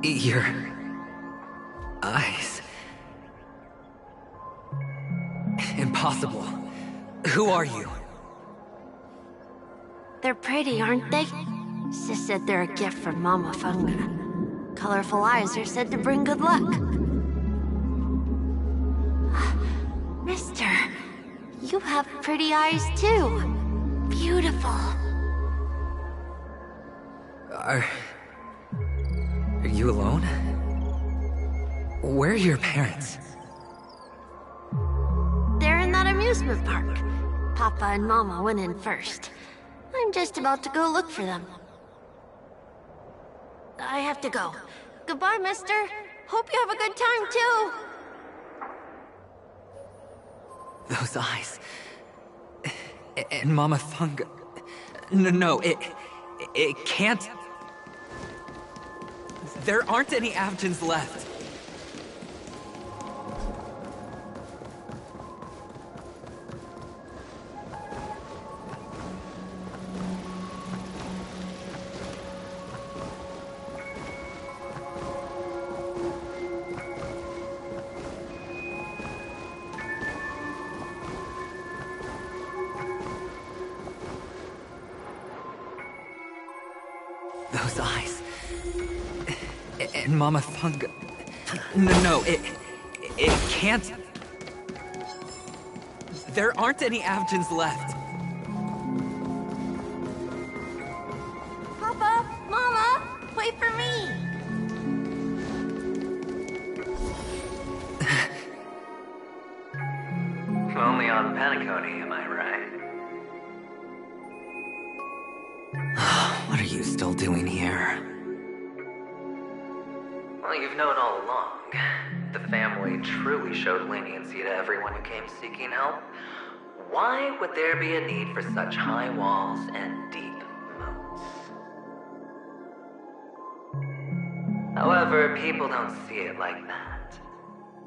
Your eyes. Impossible. Who are you? They're pretty, aren't they? Sis said they're a gift from Mama Funga. Colorful eyes are said to bring good luck. Mister, you have pretty eyes too. Beautiful. Are you alone? Where are your parents? They're in that amusement park. Papa and Mama went in first. I'm just about to go look for them. I have to go. Goodbye, mister. Hope you have a good time, too. Those eyes. And Mama Funga. No, it can't. There aren't any Avgens left. Those eyes. And Mama Funga. No, it can't. There aren't any Avgens left. Papa, Mama, wait for me. Only on Penacony, am I right? What are you still doing here? Well, you've known all along. The family truly showed leniency to everyone who came seeking help. Why would there be a need for such high walls and deep moats? However, people don't see it like that.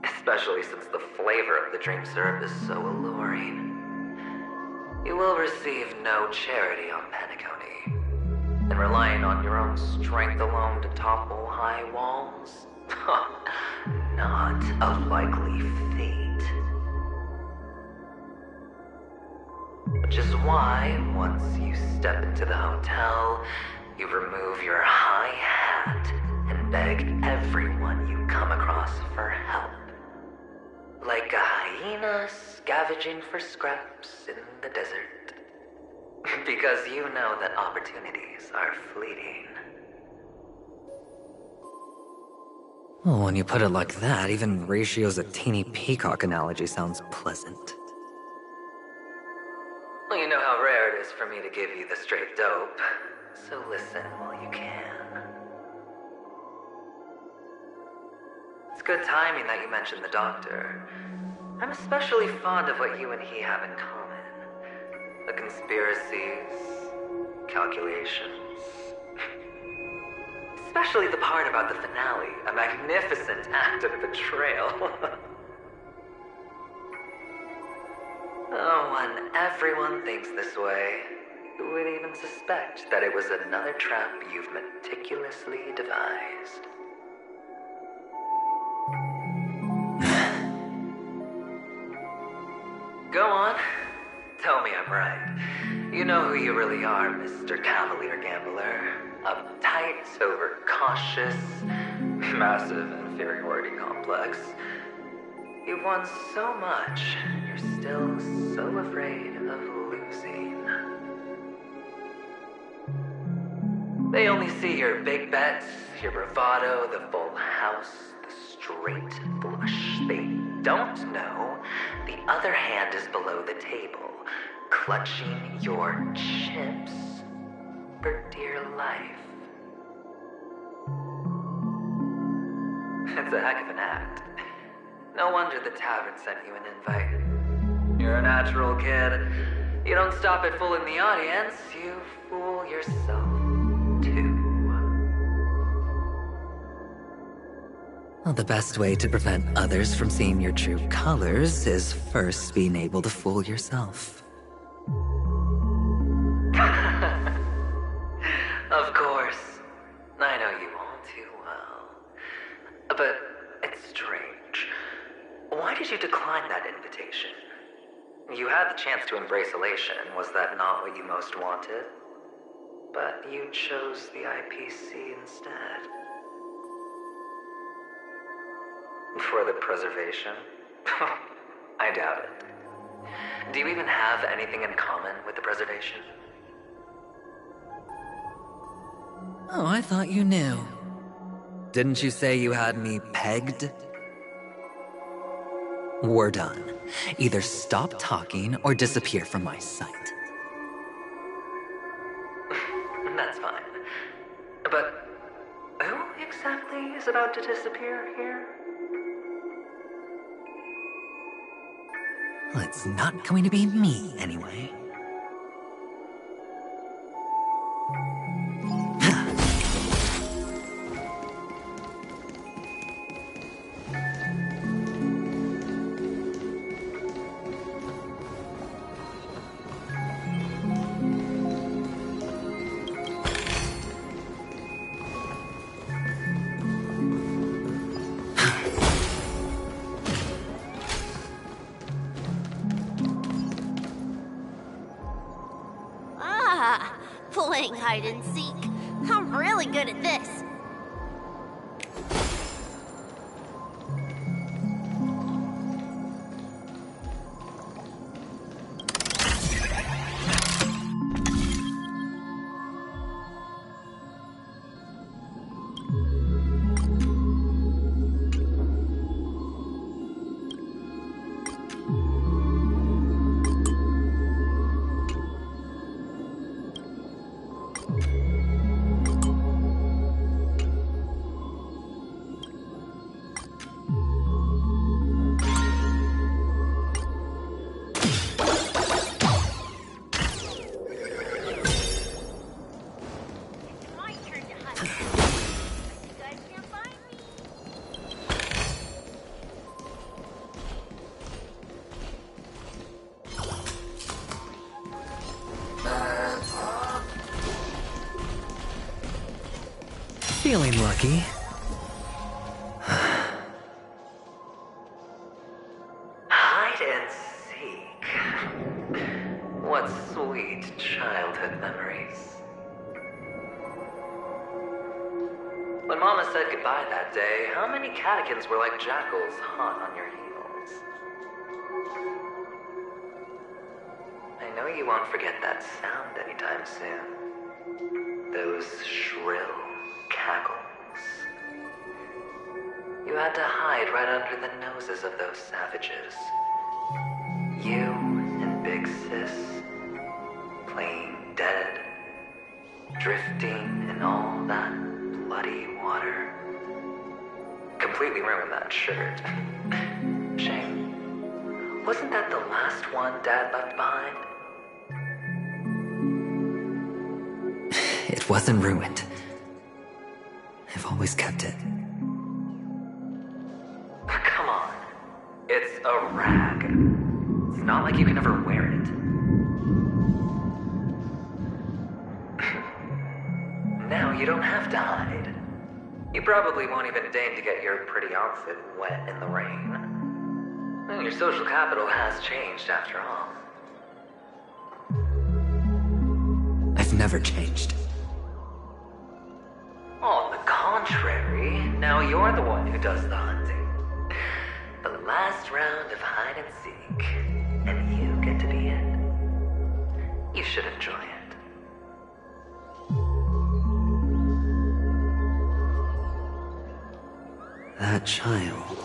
Especially since the flavor of the dream syrup is so alluring. You will receive no charity on Penacony. And relying on your own strength alone to topple high walls? Not a likely fate. Which is why, once you step into the hotel, you remove your high hat and beg everyone you come across for help. Like a hyena scavenging for scraps in the desert. Because you know that opportunities are fleeting. Well, when you put it like that, even Ratio's a teeny peacock analogy sounds pleasant. Well, you know how rare it is for me to give you the straight dope, so listen while you can. It's good timing that you mentioned the doctor. I'm especially fond of what you and he have in common. The conspiracies, calculations. Especially the part about the finale, a magnificent act of betrayal. Oh, when everyone thinks this way, who would even suspect that it was another trap you've meticulously devised? Go on. Tell me I'm right. You know who you really are, Mr. Cavalier Gambler. Uptight, overcautious, massive inferiority complex. You've won so much, you're still so afraid of losing. They only see your big bets, your bravado, the full house, the straight flush. They don't know the other hand is below the table, clutching your chips for dear life. It's a heck of an act. No wonder the tavern sent you an invite. You're a natural kid. You don't stop at fooling the audience, you fool yourself, too. Well, the best way to prevent others from seeing your true colors is first being able to fool yourself. Of course. I know you all too well. But it's strange. Why did you decline that invitation? You had the chance to embrace elation. Was that not what you most wanted? But you chose the IPC instead. For the preservation? I doubt it. Do you even have anything in common with the preservation? Oh, I thought you knew. Didn't you say you had me pegged? We're done. Either stop talking or disappear from my sight. That's fine. But who exactly is about to disappear here? Well, it's not going to be me, anyway. Playing hide and seek. I'm really good at this. Feeling lucky. Hide and seek. What sweet childhood memories. When Mama said goodbye that day, how many catechins were like jackals hot on your heels? I know you won't forget that sound anytime soon. Those shrill cackles. You had to hide right under the noses of those savages. You and Big Sis, playing dead, drifting in all that bloody water. Completely ruined that shirt. Shame. Wasn't that the last one Dad left behind? It wasn't ruined. I've always kept it. Come on. It's a rag. It's not like you can ever wear it. Now you don't have to hide. You probably won't even deign to get your pretty outfit wet in the rain. Well, your social capital has changed after all. I've never changed. On the contrary, now you're the one who does the hunting. The last round of hide and seek, and you get to be it. You should enjoy it. That child.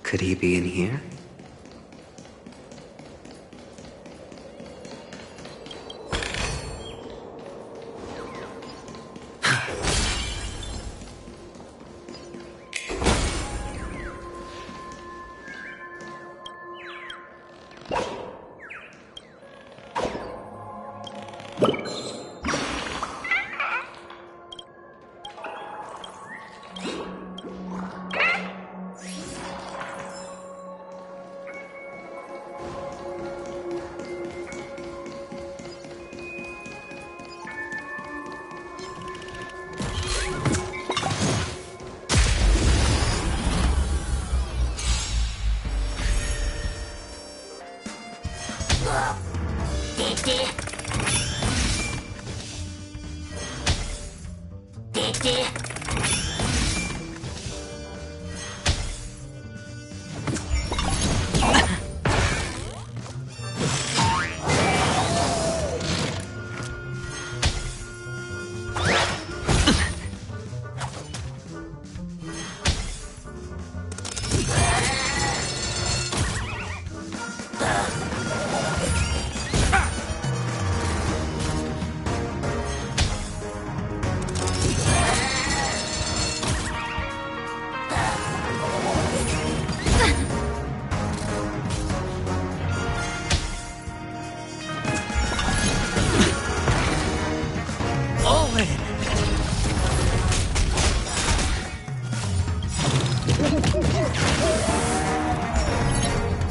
Could he be in here?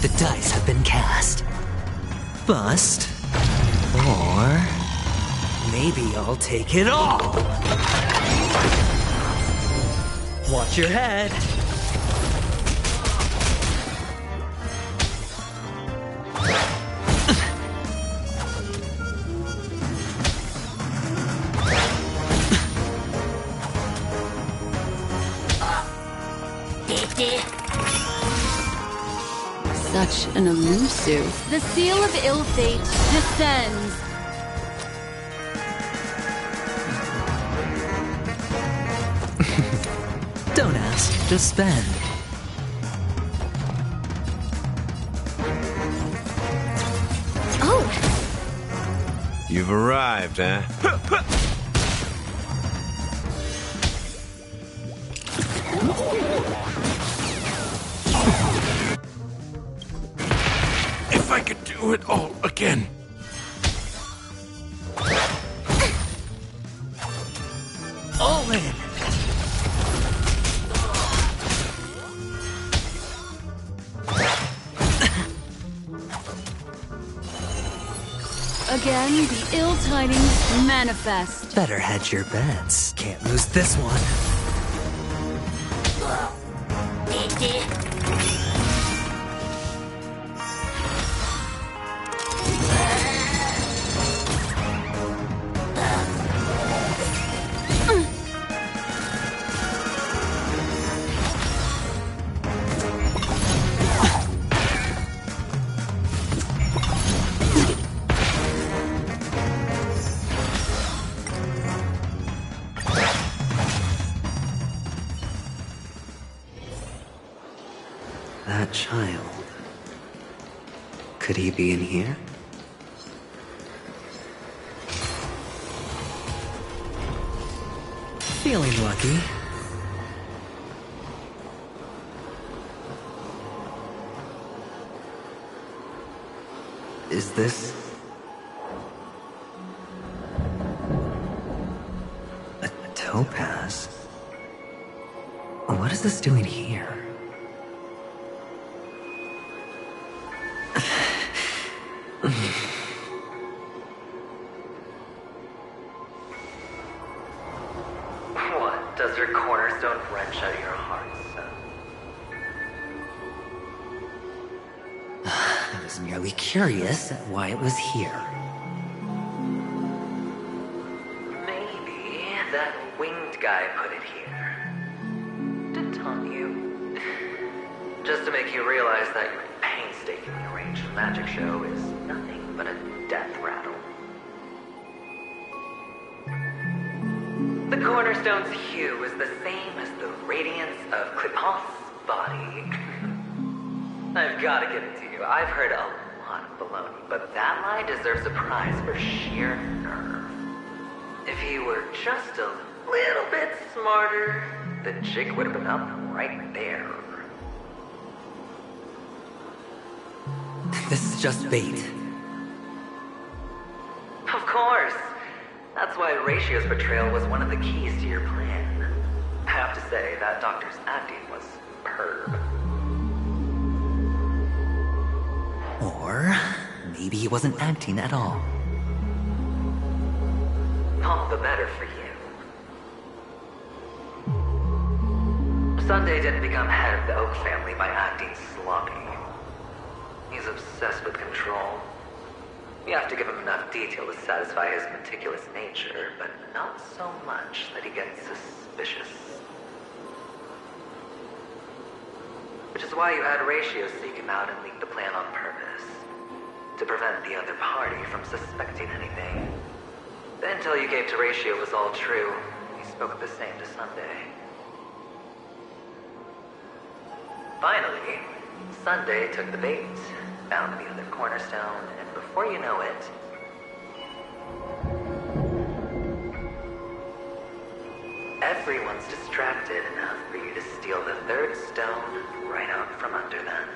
The dice have been cast. Bust. Or maybe I'll take it all. Watch your head. Such an elusive. The seal of ill fate descends. Don't ask, just spend. Oh! You've arrived, huh? If I could do it all again. All in. Again, the ill tidings manifest. Better hedge your bets. Can't lose this one. That child. Could he be in here? Feeling lucky. Is this... a topaz? What is this doing here? What does your cornerstone wrench out of your heart, son? I was merely curious at why it was here. Maybe that winged guy put it here. To taunt you. Just to make you realize that your painstakingly arranged magic show is nothing but a death rattle. The cornerstone's hue is the same as the radiance of Clipant's body. I've got to give it to you. I've heard a lot of baloney, but that lie deserves a prize for sheer nerve. If he were just a little bit smarter, the jig would have been up right there. This is just bait. Of course. That's why Ratio's betrayal was one of the keys to your plan. I have to say, that doctor's acting was superb. Or maybe he wasn't acting at all. All the better for you. Sunday didn't become head of the Oak family by acting sloppy. He's obsessed with control. You have to give him enough detail to satisfy his meticulous nature, but not so much that he gets suspicious. Which is why you had Ratio seek him out and leak the plan on purpose. To prevent the other party from suspecting anything. The intel you gave to Ratio was all true. He spoke the same to Sunday. Finally, Sunday took the bait, found the other cornerstone, and before you know it... everyone's distracted enough for you to steal the third stone right out from under them.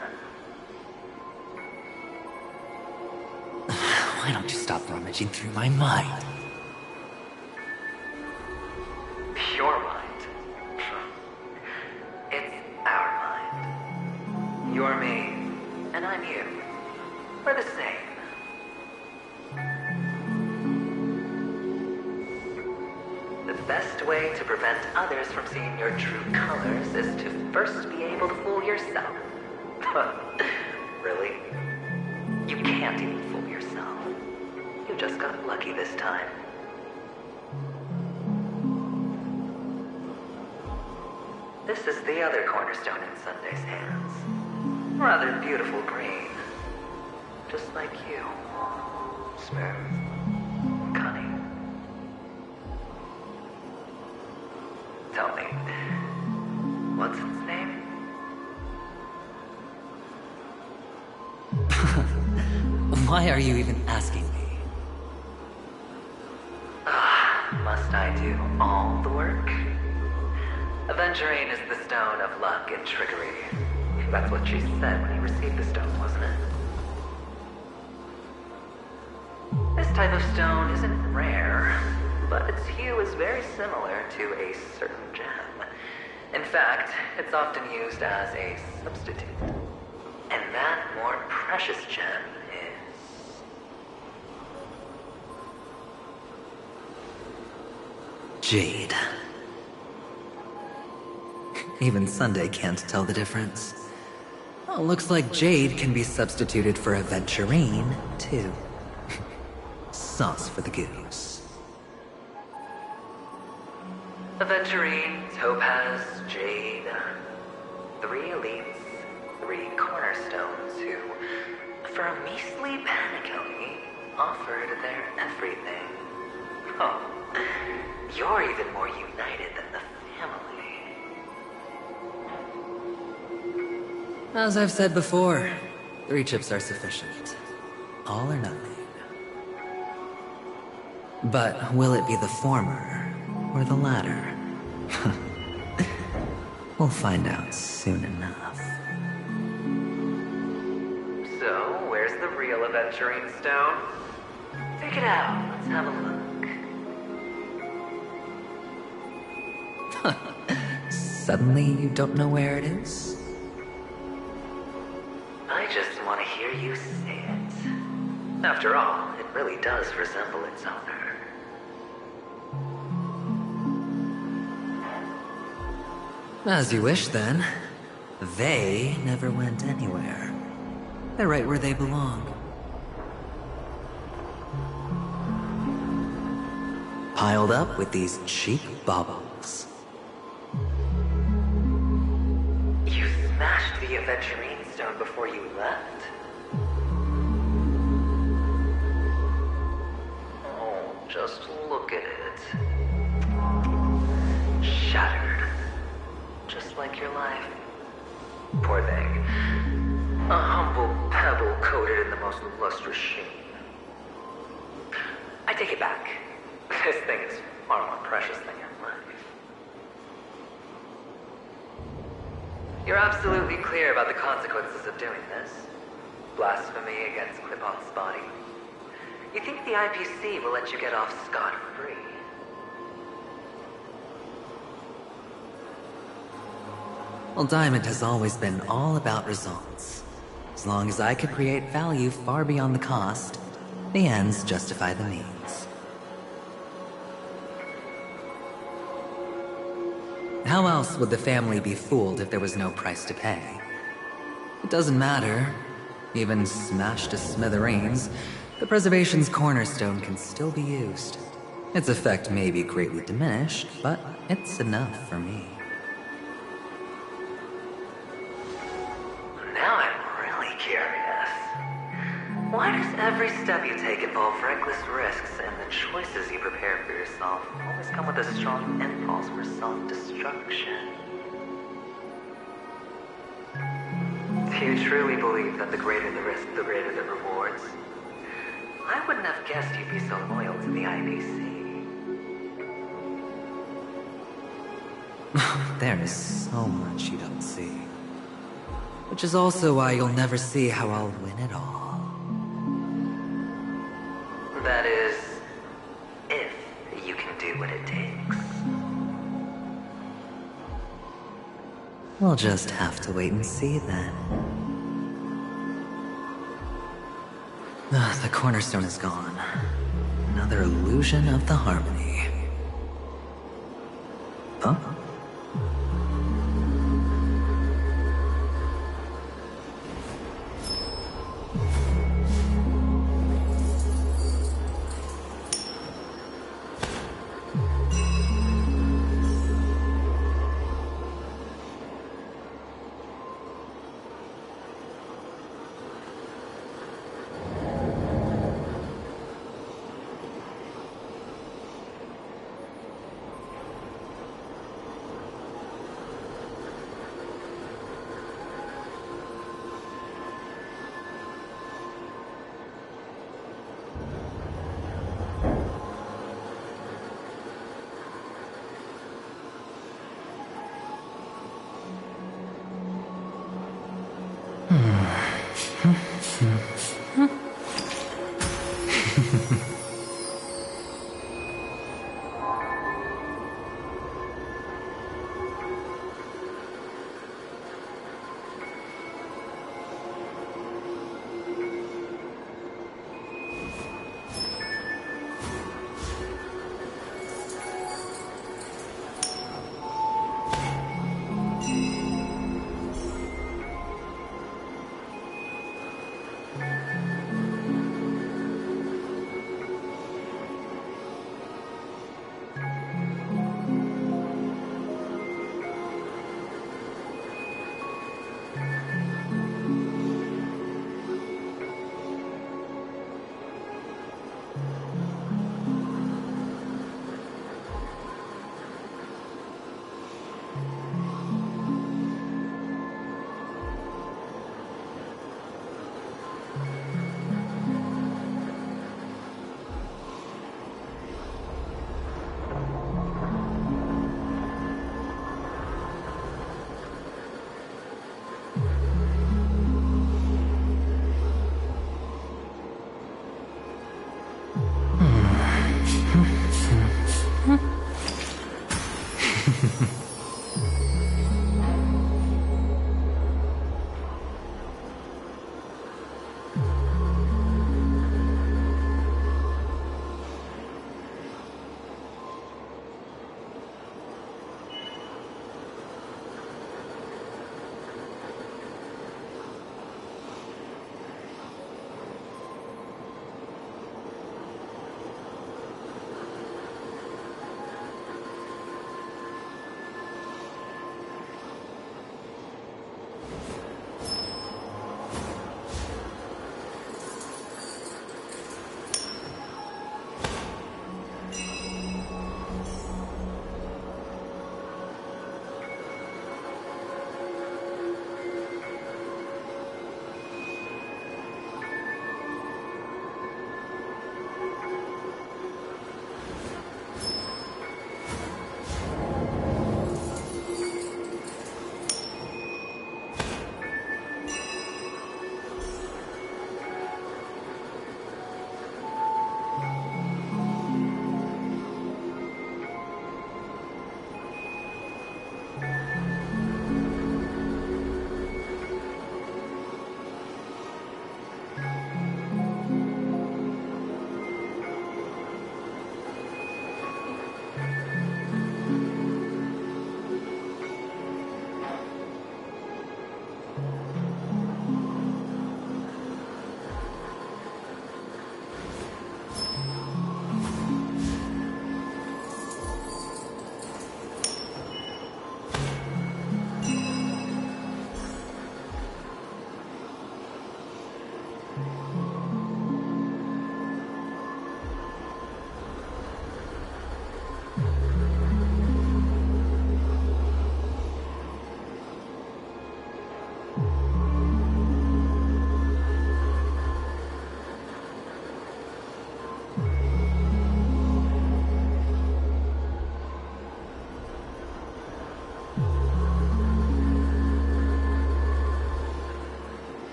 Why don't you stop rummaging through my mind? Your mind. It's our mind. You're me, and I'm you. We're the same. The best way to prevent others from seeing your true colors is to first be able to fool yourself. Really? You can't even fool yourself. You just got lucky this time. This is the other cornerstone in Sunday's hands. Rather beautiful green. Just like you. Smooth. Cunning. Tell me, what's its name? Why are you even asking me? Must I do all the work? Aventurine is the stone of luck and trickery. That's what she said when you received the stone, wasn't it? This type of stone isn't rare, but its hue is very similar to a certain gem. In fact, it's often used as a substitute. And that more precious gem is... jade. Even Sunday can't tell the difference. Well, looks like jade can be substituted for aventurine, too. Sauce for the goose. Aventurine, topaz, jade. 3 elites, 3 cornerstones who, for a measly penny, offered their everything. Oh, you're even more united than the family. As I've said before, 3 chips are sufficient. All or nothing. But will it be the former or the latter? We'll find out soon enough. So, where's the real aventurine stone? Take it out. Let's have a look. Suddenly you don't know where it is? I just want to hear you say it. After all, it really does resemble its owner. As you wish, then. They never went anywhere. They're right where they belong. Piled up with these cheap baubles. You smashed the aventurine stone before you left? Oh, just look at it. Shattered. Just like your life. Poor thing. A humble pebble coated in the most lustrous sheen. I take it back. This thing is far more precious than your life. You're absolutely clear about the consequences of doing this. Blasphemy against Clip-On's body. You think the IPC will let you get off scot-free? Well, Diamond has always been all about results. As long as I could create value far beyond the cost, the ends justify the means. How else would the family be fooled if there was no price to pay? It doesn't matter. Even smashed to smithereens, the preservation's cornerstone can still be used. Its effect may be greatly diminished, but it's enough for me. Now I'm really curious. Why does every step you take involve reckless risks, and the choices you prepare for yourself always come with a strong impulse for self-destruction? Do you truly believe that the greater the risk, the greater the rewards? I wouldn't have guessed you'd be so loyal to the IPC. There is so much you don't see. Which is also why you'll never see how I'll win it all. That is, if you can do what it takes. We'll just have to wait and see then. The cornerstone is gone. Another illusion of the harmony. Huh?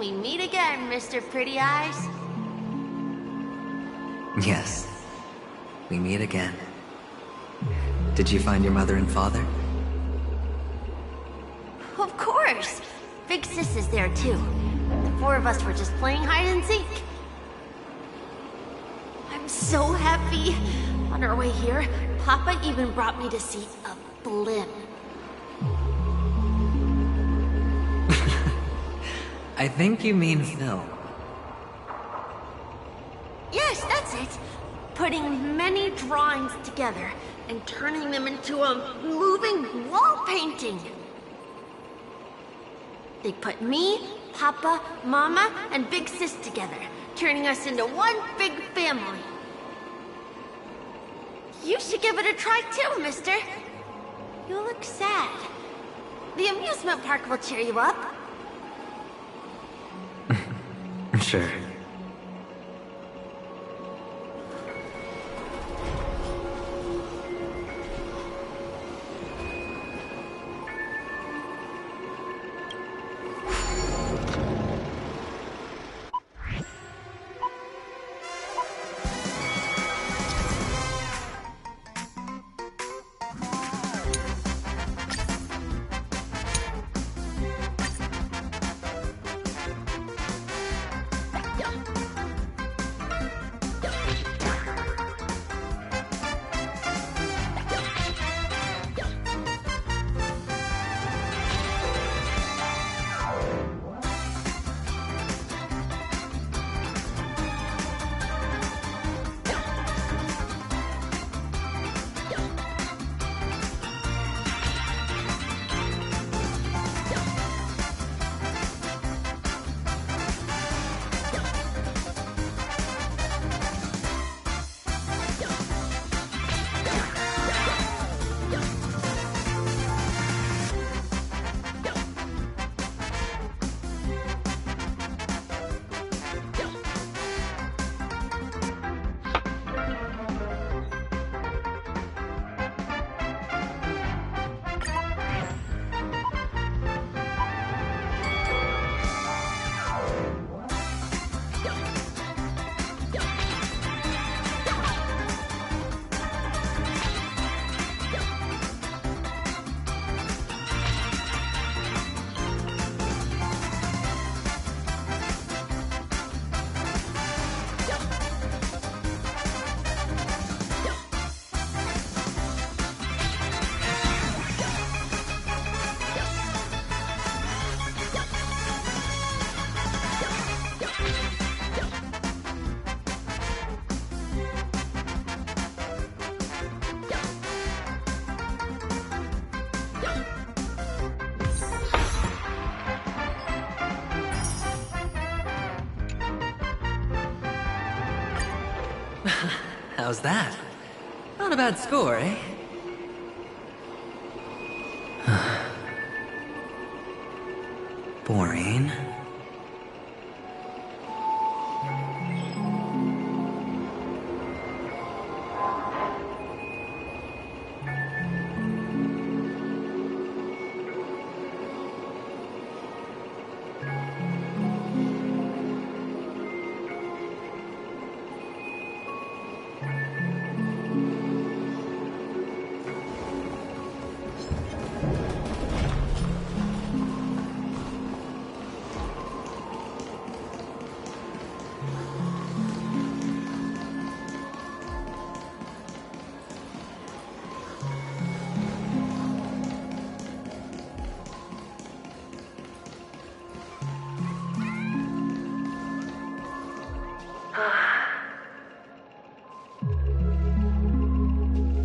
We meet again, Mr. Pretty Eyes. Yes. We meet again. Did you find your mother and father? Of course! Big Sis is there too. The four of us were just playing hide and seek. I'm so happy. On our way here, Papa even brought me to see a blimp. I think you mean Phil. Yes, that's it. Putting many drawings together and turning them into a moving wall painting. They put me, Papa, Mama, and Big Sis together, turning us into one big family. You should give it a try too, mister. You look sad. The amusement park will cheer you up. Sure. How's that? Not a bad score, eh? Boring.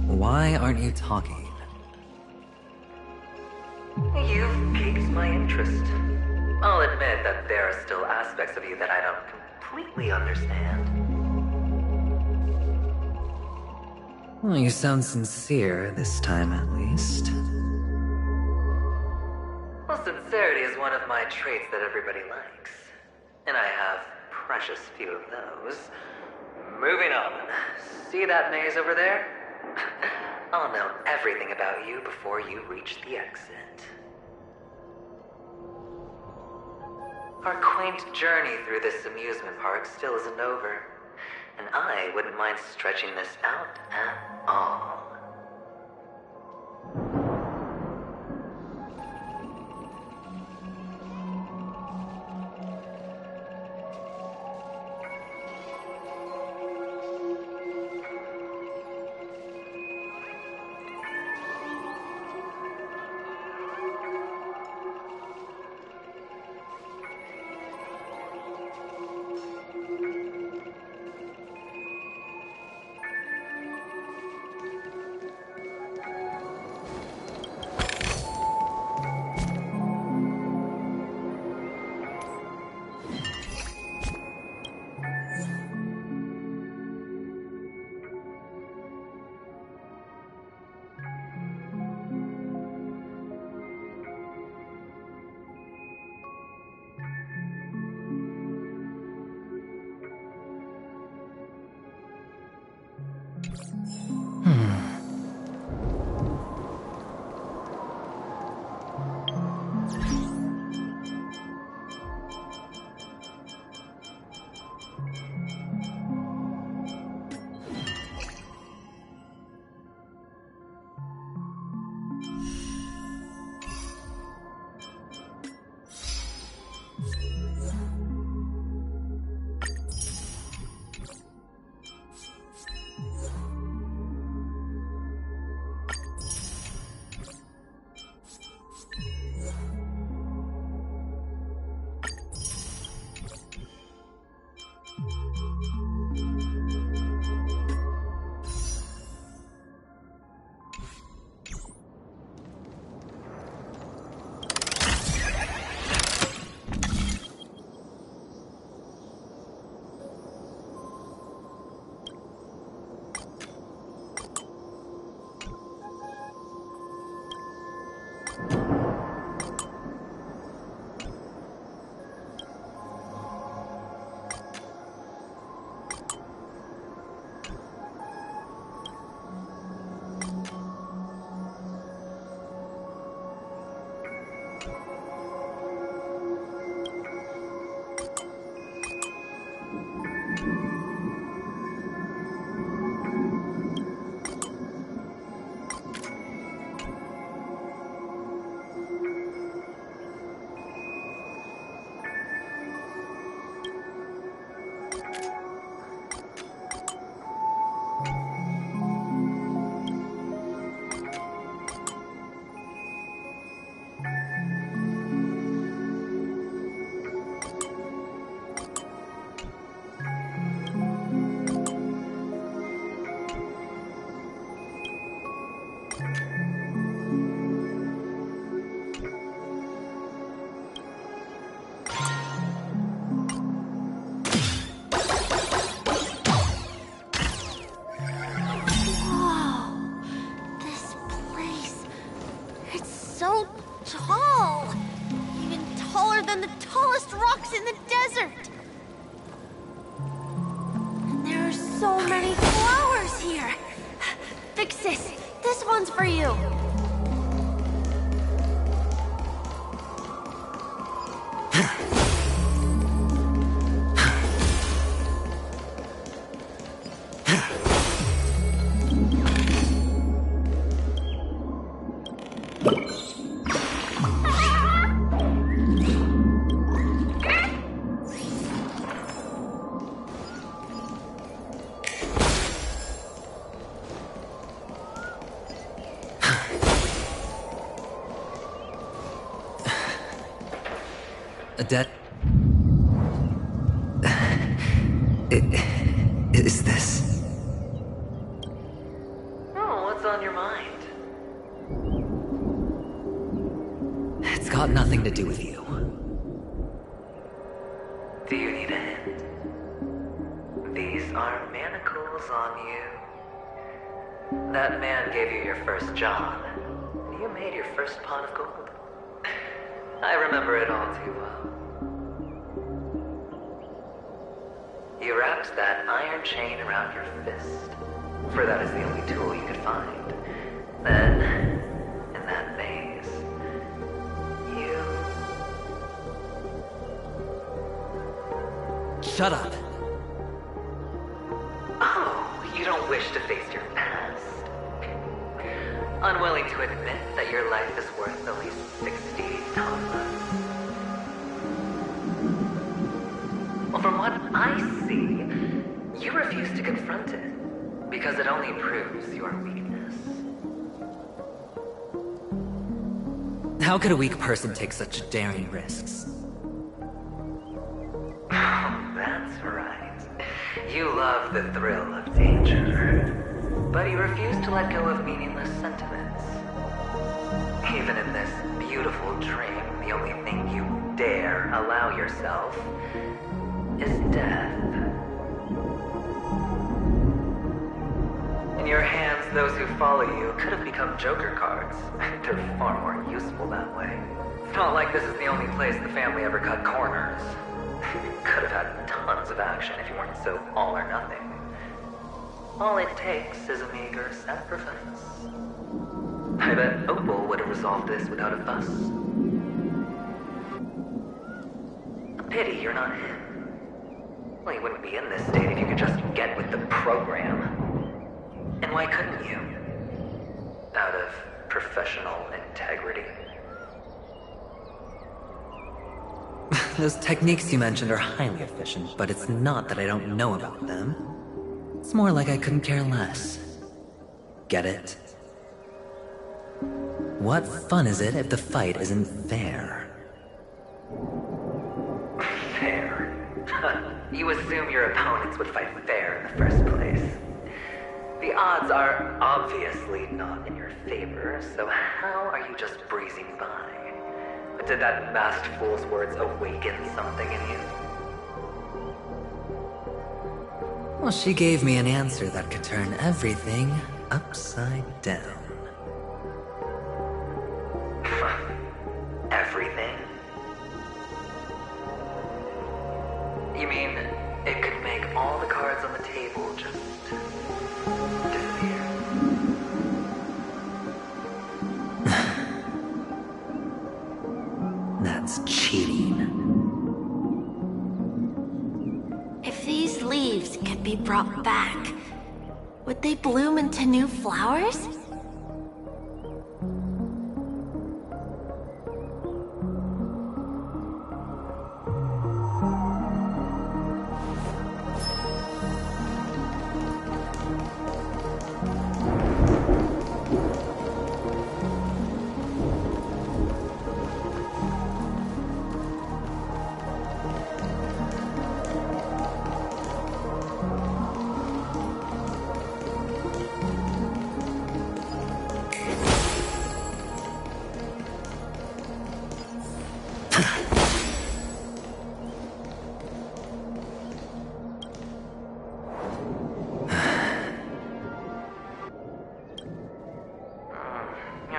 Why aren't you talking? You've piqued my interest. I'll admit that there are still aspects of you that I don't completely understand. Well, you sound sincere this time, at least. Well, sincerity is one of my traits that everybody likes. And I have precious few of those. Moving on. See that maze over there? I'll know everything about you before you reach the exit. Our quaint journey through this amusement park still isn't over, and I wouldn't mind stretching this out at all. so many flowers here. Vixis, this one's for you. Adet... Is this... Oh, what's on your mind? It's got nothing to do with you. Do you need a hint? These are manacles on you. That man gave you your first job. You made your first pot of gold. I remember it all too well. You wrapped that iron chain around your fist, for that is the only tool you could find. Then, in that maze, you... Shut up! Oh, you don't wish to face your past? Unwilling to admit that your life is worth at least 60 tamas? Well, from what I see, you refuse to confront it, because it only proves your weakness. How could a weak person take such daring risks? Oh, that's right. You love the thrill of danger, but you refuse to let go of meaningless sentiments. Even in this beautiful dream, the only thing you dare allow yourself is death. In your hands, those who follow you could have become Joker cards. They're far more useful that way. It's not like this is the only place the family ever cut corners. You could have had tons of action if you weren't so all or nothing. All it takes is a meager sacrifice. I bet Opal would have resolved this without a fuss. A pity you're not him. Well, you wouldn't be in this state if you could just get with the program. And why couldn't you? Out of professional integrity. Those techniques you mentioned are highly efficient, but it's not that I don't know about them. It's more like I couldn't care less. Get it? What fun is it if the fight isn't fair? Fair? You assume your opponents would fight fair in the first place. The odds are obviously not in your favor, so how are you just breezing by? Did that masked fool's words awaken something in you? Well, she gave me an answer that could turn everything upside down. Everything? You mean it could make all the cards on the table just disappear? That's cheating. If these leaves could be brought back, would they bloom into new flowers?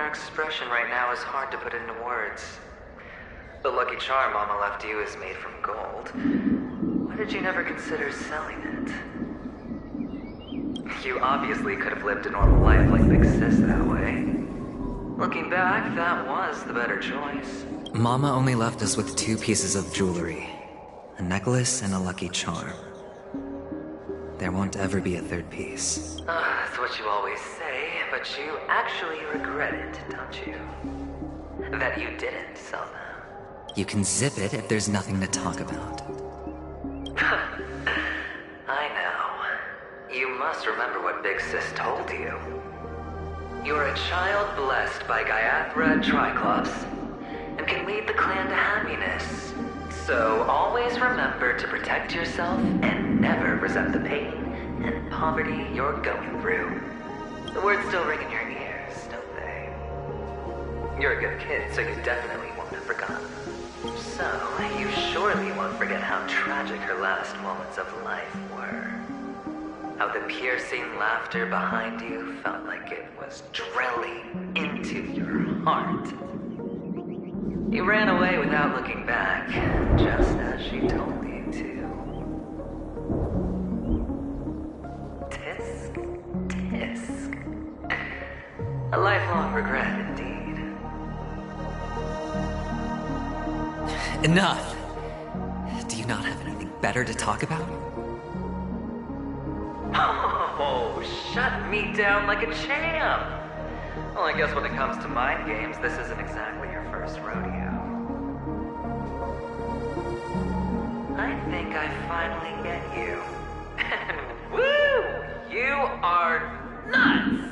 Expression right now is hard to put into words. The lucky charm Mama left you is made from gold. Why did you never consider selling it? You obviously could have lived a normal life like Big Sis that way. Looking back, that was the better choice. Mama only left us with 2 pieces of jewelry. A necklace and a lucky charm. There won't ever be a 3rd piece. That's what you always say, but you actually regret it, don't you? That you didn't sell them. You can zip it if there's nothing to talk about. I know. You must remember what Big Sis told you. You're a child blessed by Gaiathra Triclops, and can lead the clan to happiness. So always remember to protect yourself and never resent the pain and poverty you're going through. The words still ring in your ears, don't they? You're a good kid, so you definitely won't have forgotten. So, you surely won't forget how tragic her last moments of life were. How the piercing laughter behind you felt like it was drilling into your heart. You ran away without looking back, just as she told you to. Tisk, tisk. A lifelong regret, indeed. Enough! Do you not have anything better to talk about? Oh, shut me down like a champ! Well, I guess when it comes to mind games, this isn't exactly your first rodeo. I think I finally get you. And woo! You are nuts!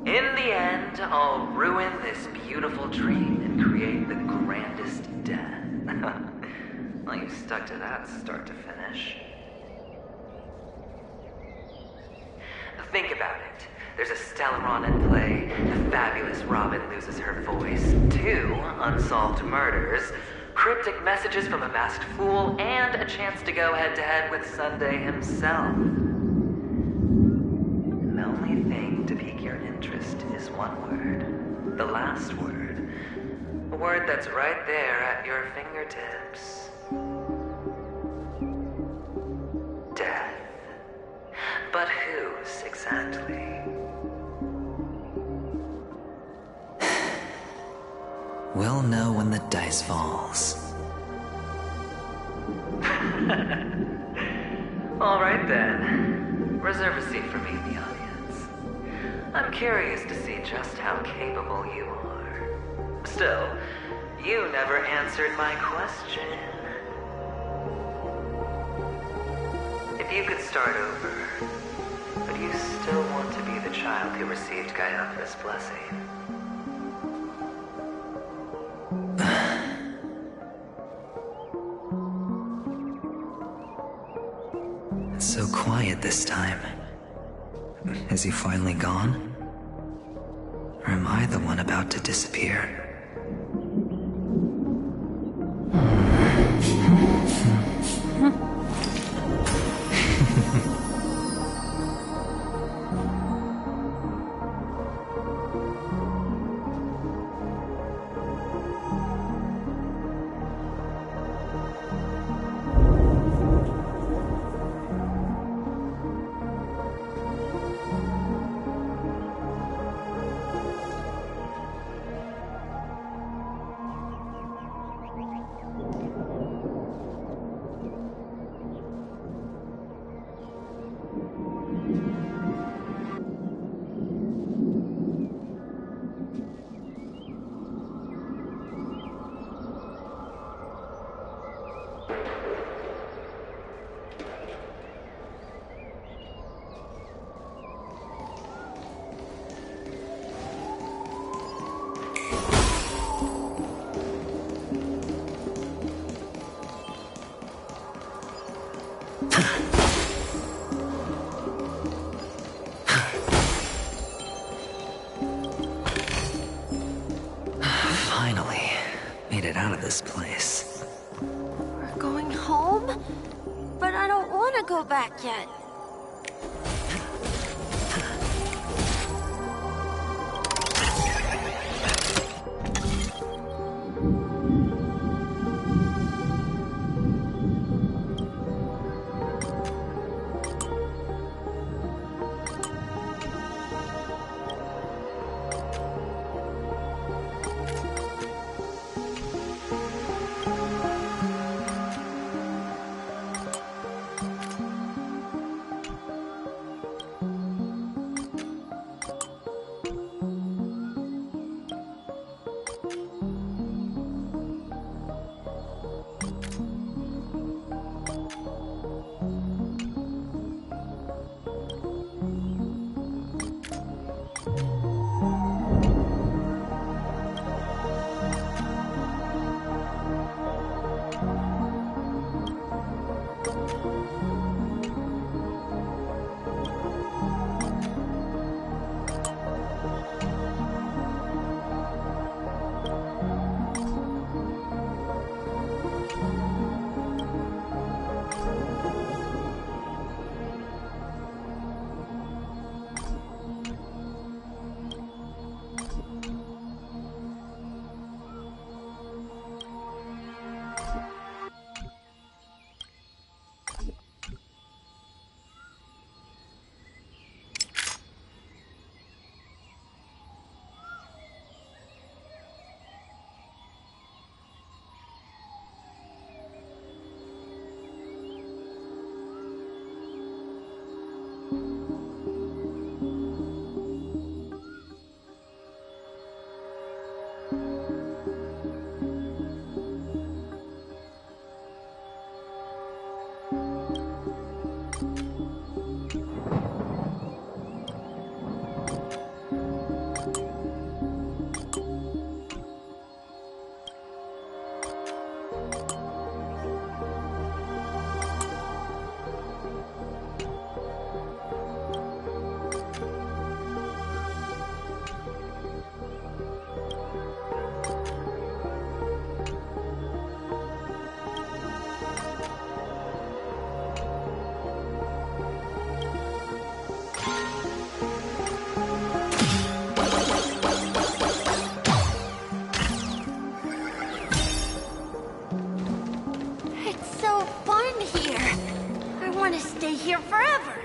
In the end, I'll ruin this beautiful dream and create the grandest death. Well, you stuck to that start to finish. Think about it. There's a Stellaron in play, a fabulous Robin loses her voice, 2 unsolved murders, cryptic messages from a masked fool, and a chance to go head-to-head with Sunday himself. And the only thing to pique your interest is one word. The last word. A word that's right there at your fingertips. Death. But whose, exactly? We'll know when the dice falls. All right then. Reserve a seat for me in the audience. I'm curious to see just how capable you are. Still, you never answered my question. If you could start over, would you still want to be the child who received Gaiathra's blessing? It's so quiet this time. Is he finally gone? Or am I the one about to disappear? Finally, made it out of this place. We're going home? But I don't want to go back yet. gonna stay here forever.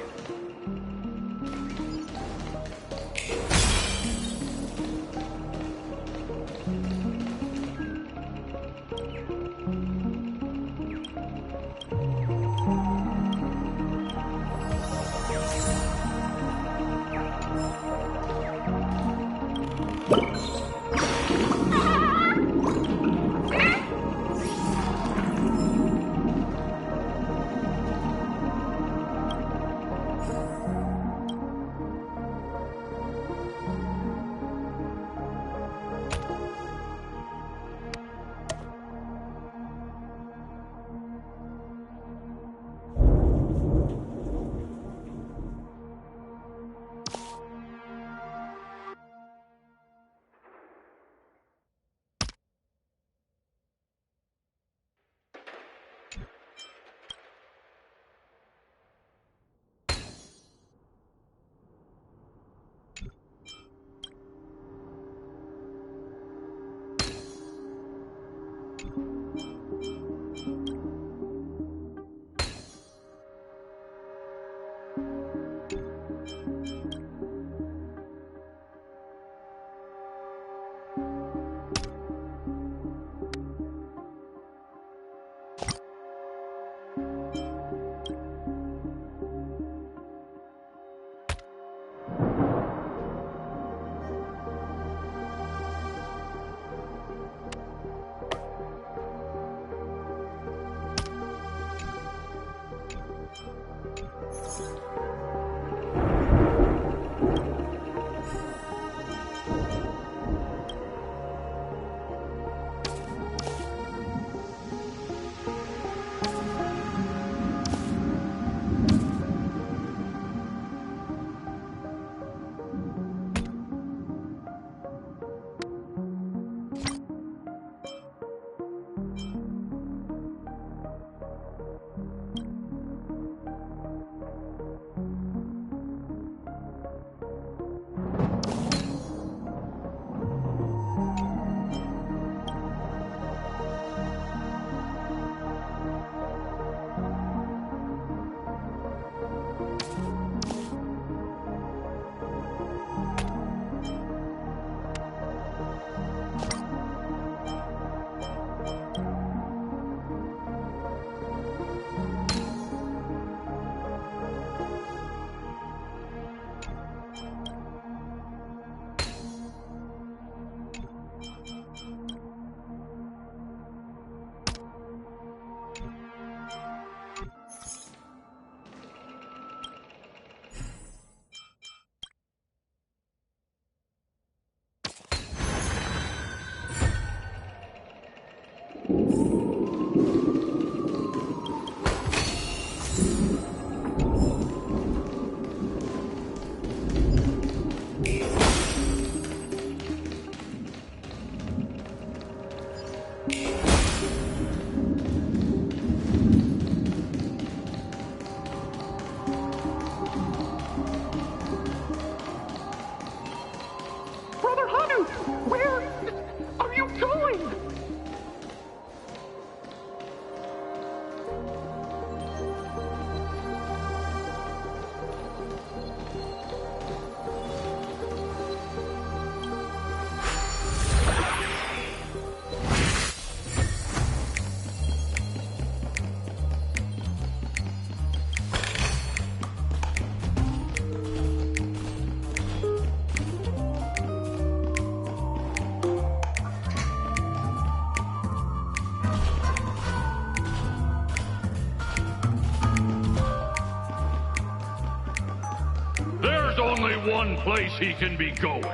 only one place he can be going.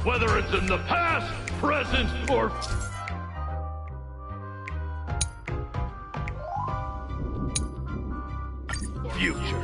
Whether it's in the past, present, or... future.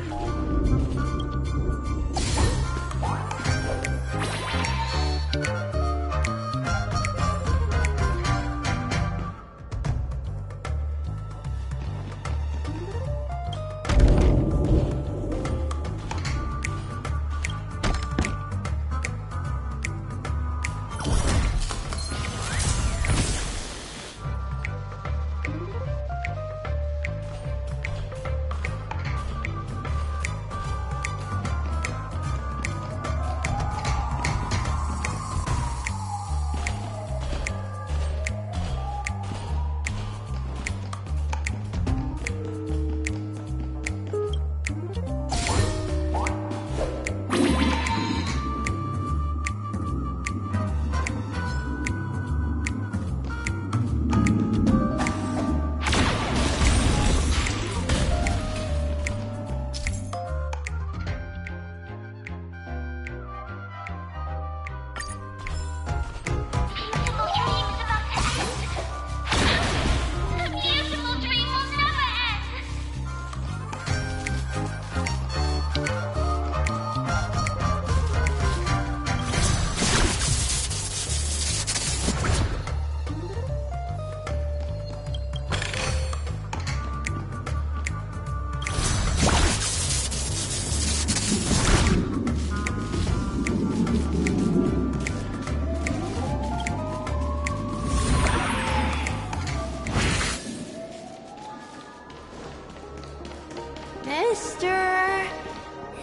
Mister,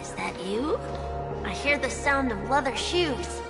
is that you? I hear the sound of leather shoes.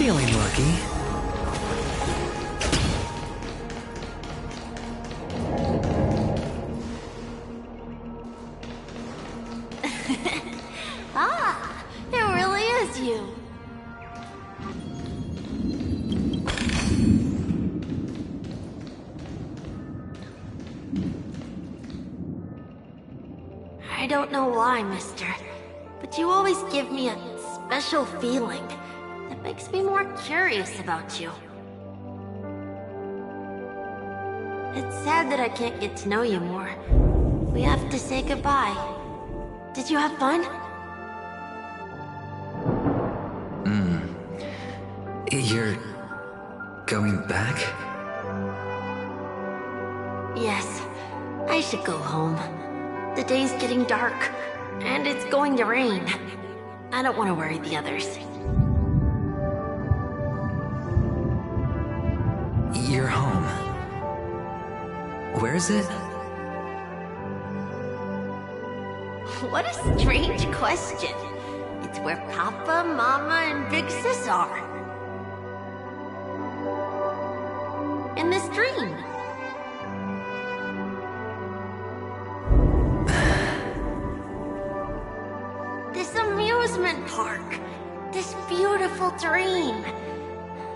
feeling lucky. Ah, it really is you. I don't know why, mister, but you always give me a special feeling that makes me more curious about you. It's sad that I can't get to know you more. We have to say goodbye. Did you have fun? You're going back? Yes, I should go home. The day's getting dark, and it's going to rain. I don't want to worry the others. You're home. Where is it? What a strange question. It's where Papa, Mama, and Big Sis are. In this dream. This amusement park. This beautiful dream.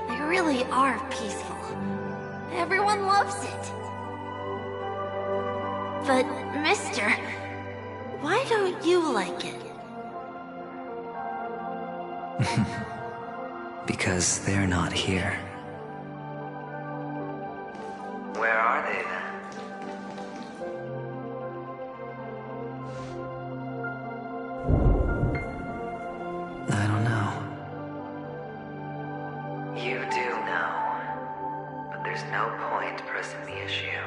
They really are peaceful. Everyone loves it. But, mister, why don't you like it? Because they're not here. Where are they then? I don't know. You do know. But there's no point pressing the issue.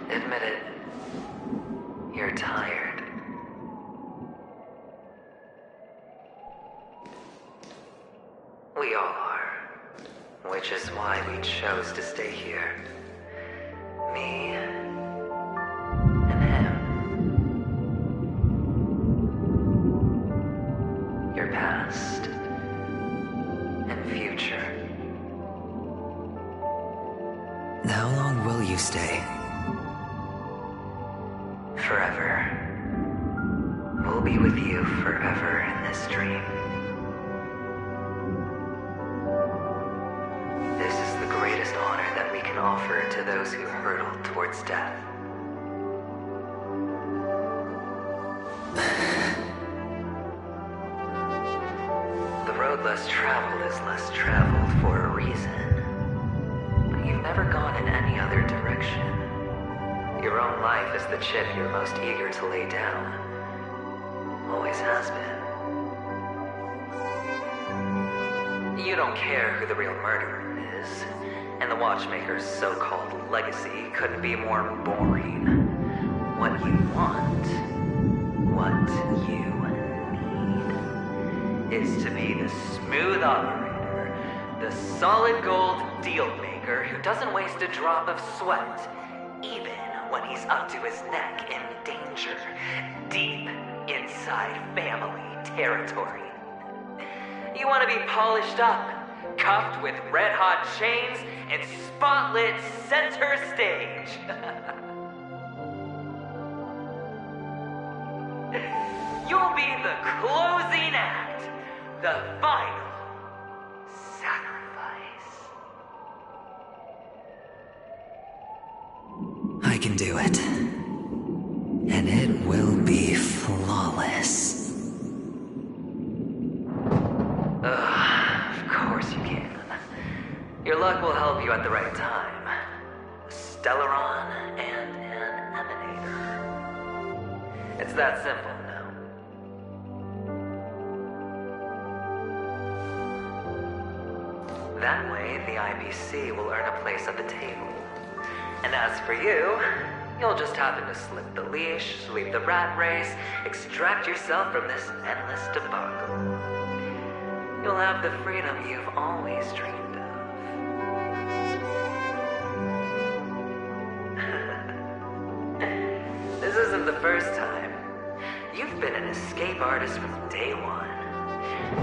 Admit it. You're tired. We all are. Which is why we chose to stay here. Me and him. Your past and future. How long will you stay? Forever. We'll be with you forever in this dream. This is the greatest honor that we can offer to those who hurtle towards death. The road less traveled is less traveled for a reason. But you've never gone in any other direction. Your own life is the chip you're most eager to lay down. Always has been. You don't care who the real murderer is, and the Watchmaker's so-called legacy couldn't be more boring. What you want, what you need, is to be the smooth operator, the solid gold deal maker who doesn't waste a drop of sweat, even when he's up to his neck in danger, deep inside family territory. You want to be polished up, cuffed with red-hot chains, and spotlit center stage. You'll be the closing act, the final sacrifice. I can do it. And it will be flawless. Of course you can. Your luck will help you at the right time. A Stellaron and an Emanator. It's that simple now. That way, the IPC will earn a place at the table. And as for you, you'll just happen to slip the leash, sweep the rat race, extract yourself from this endless debacle. You'll have the freedom you've always dreamed of. This isn't the first time an escape artist from day one.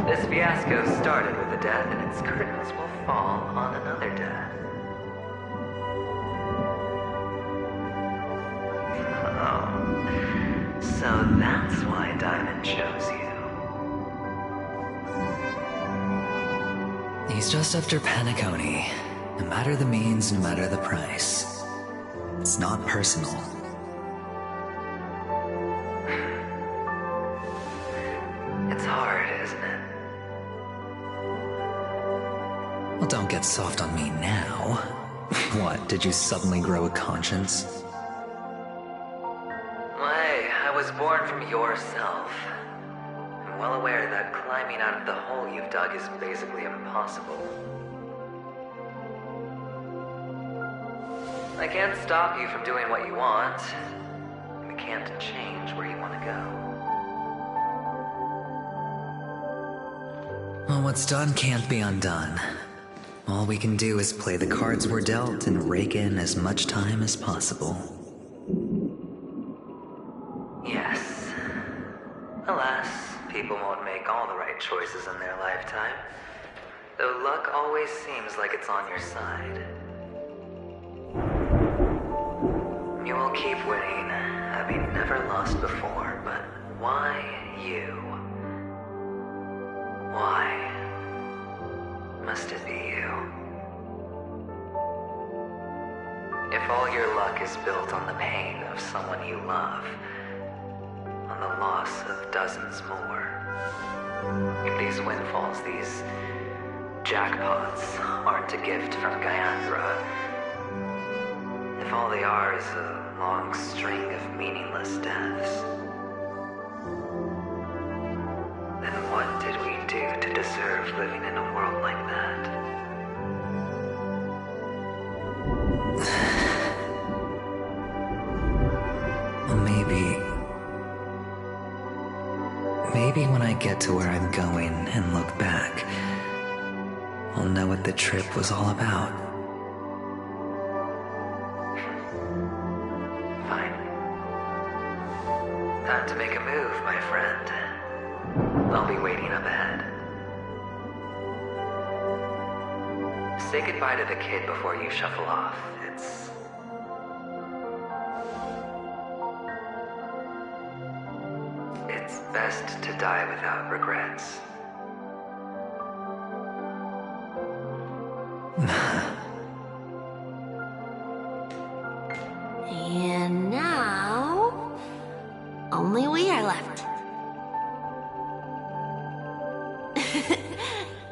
This fiasco started with a death, and its curtains will fall on another death. Oh. So that's why Diamond chose you. He's just after Paniconi. No matter the means, no matter the price. It's not personal. It's hard, isn't it? Well, don't get soft on me now. What, did you suddenly grow a conscience? Why, I was born from yourself. I'm well aware that climbing out of the hole you've dug is basically impossible. I can't stop you from doing what you want. We can't change where you want to go. Well, what's done can't be undone. All we can do is play the cards we're dealt and rake in as much time as possible. Yes. Alas, people won't make all the right choices in their lifetime. Though luck always seems like it's on your side. You will keep winning, having never lost before, but why you? Why must it be you? If all your luck is built on the pain of someone you love, on the loss of dozens more, if these windfalls, these jackpots, aren't a gift from Gayandra, if all they are is a long string of meaningless deaths, then what did we do to deserve living in a world like that? Well, maybe when I get to where I'm going and look back, I'll know what the trip was all about. Time to make a move, my friend. I'll be waiting up ahead. Say goodbye to the kid before you shuffle off. It's best to die without regrets. And now, only we are left.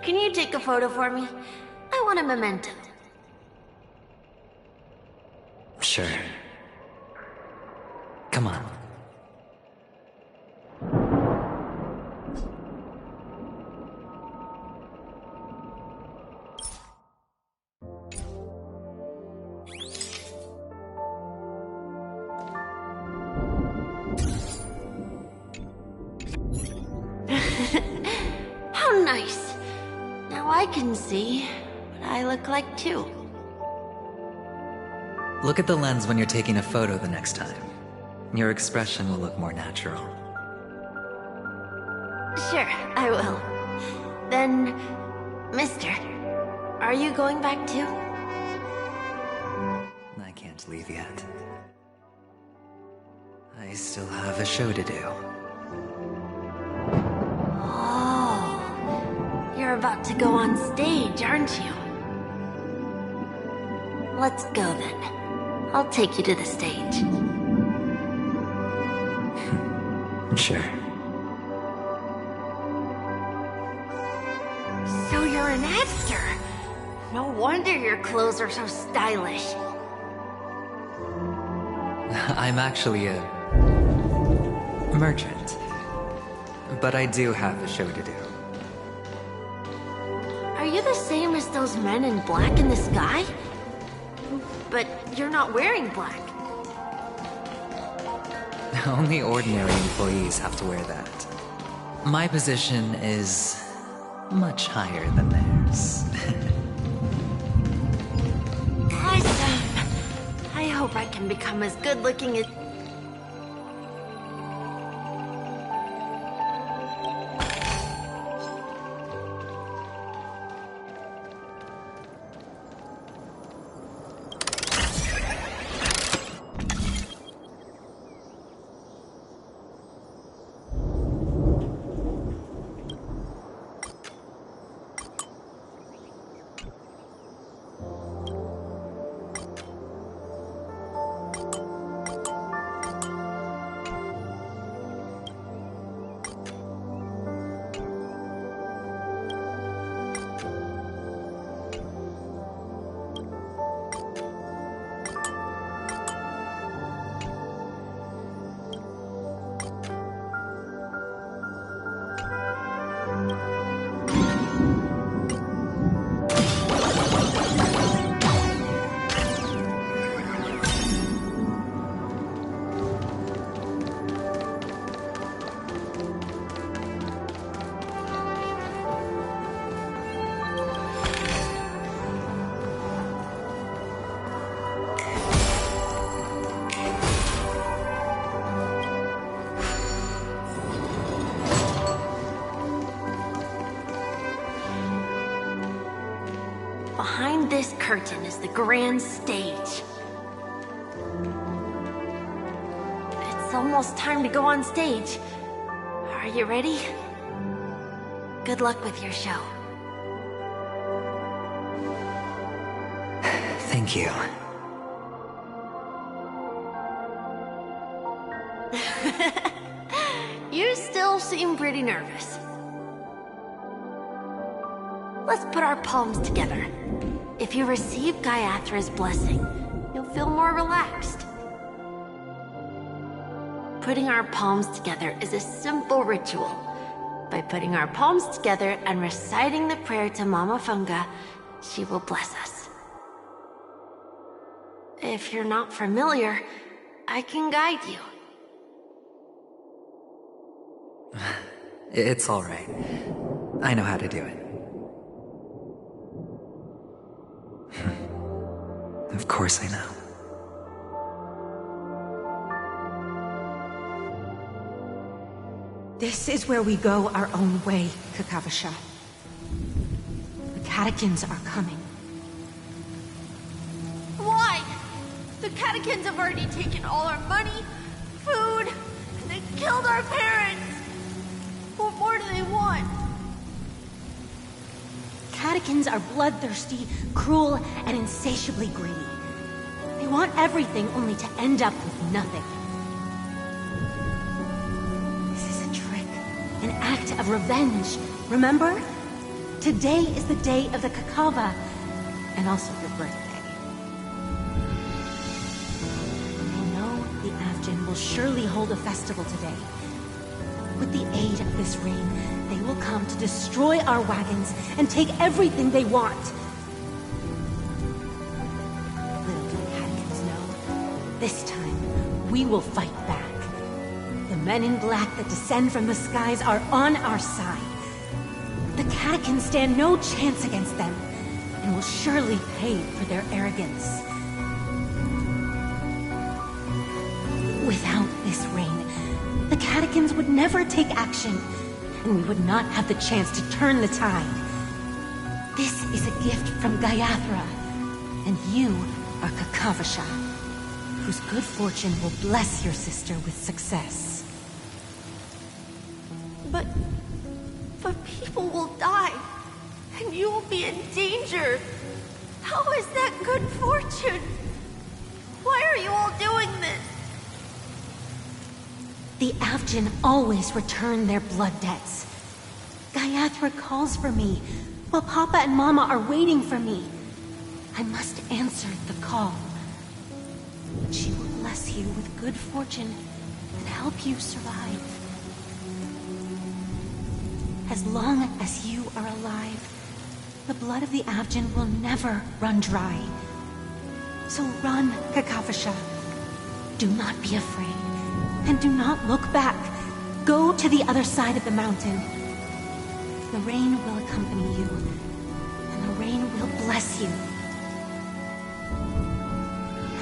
Can you take a photo for me? I want a memento. Sure. Come on. How nice. Now I can see what I look like too. Look at the lens when you're taking a photo the next time. Your expression will look more natural. Sure, I will. Then, mister, are you going back too? I can't leave yet. I still have a show to do. Oh, you're about to go on stage, aren't you? Let's go then. I'll take you to the stage. Sure. So you're an actor. No wonder your clothes are so stylish. I'm actually a merchant. But I do have a show to do. Are you the same as those men in black in the sky? But you're not wearing black. Only ordinary employees have to wear that. My position is much higher than theirs. Awesome! I hope I can become as good looking as... curtain is the grand stage. It's almost time to go on stage. Are you ready? Good luck with your show. Thank you. You still seem pretty nervous. Let's put our palms together. If you receive Gaiathra's blessing, you'll feel more relaxed. Putting our palms together is a simple ritual. By putting our palms together and reciting the prayer to Mama Funga, she will bless us. If you're not familiar, I can guide you. It's all right. I know how to do it. Of course I know. This is where we go our own way, Kakavasha. The catechins are coming. Why? The catechins have already taken all our money, food, and they killed our parents. What more do they want? Catechins are bloodthirsty, cruel, and insatiably greedy. They want everything only to end up with nothing. This is a trick, an act of revenge. Remember? Today is the day of the Kakava, and also your birthday. They know the Avgin will surely hold a festival today. With the aid of this rain, they will come to destroy our wagons and take everything they want. Little do the Catechins know, this time we will fight back. The men in black that descend from the skies are on our side. The Catechins stand no chance against them, and will surely pay for their arrogance. Without this rain, the Catechins would never take action, and we would not have the chance to turn the tide. This is a gift from Gaiathra, and you are Kakavasha, whose good fortune will bless your sister with success. But people will die, and you will be in danger. How is that good fortune? Why are you all doing this? The Avgin always return their blood debts. Gaiathra calls for me, while Papa and Mama are waiting for me. I must answer the call. She will bless you with good fortune and help you survive. As long as you are alive, the blood of the Avgin will never run dry. So run, Kakavasha. Do not be afraid. And do not look back. Go to the other side of the mountain. The rain will accompany you, and the rain will bless you.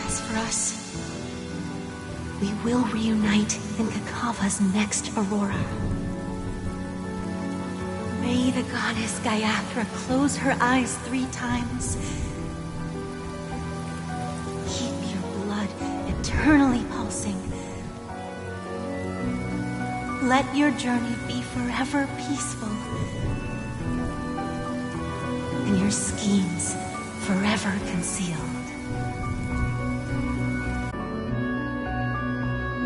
As for us, we will reunite in Kakava's next aurora. May the goddess Gaiathra close her eyes 3 times. Keep your blood eternally pulsing. Let your journey be forever peaceful, and your schemes forever concealed.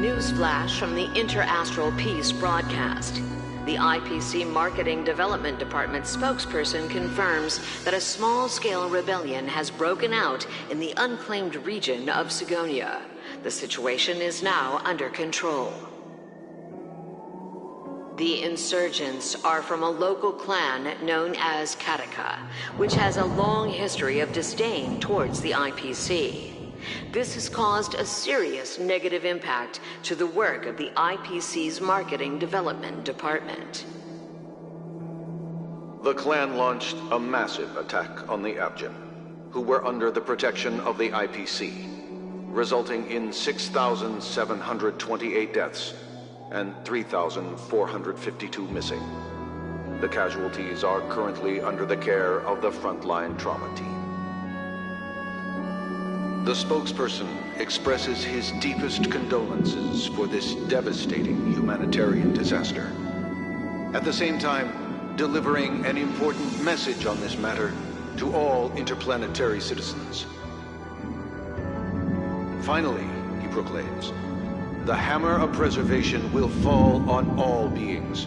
Newsflash from the Interastral Peace broadcast. The IPC Marketing Development Department spokesperson confirms that a small-scale rebellion has broken out in the unclaimed region of Sigonia. The situation is now under control. The insurgents are from a local clan known as Kataka, which has a long history of disdain towards the IPC. This has caused a serious negative impact to the work of the IPC's Marketing Development Department. The clan launched a massive attack on the Avgin, who were under the protection of the IPC, resulting in 6,728 deaths and 3,452 missing. The casualties are currently under the care of the frontline trauma team. The spokesperson expresses his deepest condolences for this devastating humanitarian disaster. At the same time, delivering an important message on this matter to all interplanetary citizens. Finally, he proclaims, the hammer of preservation will fall on all beings,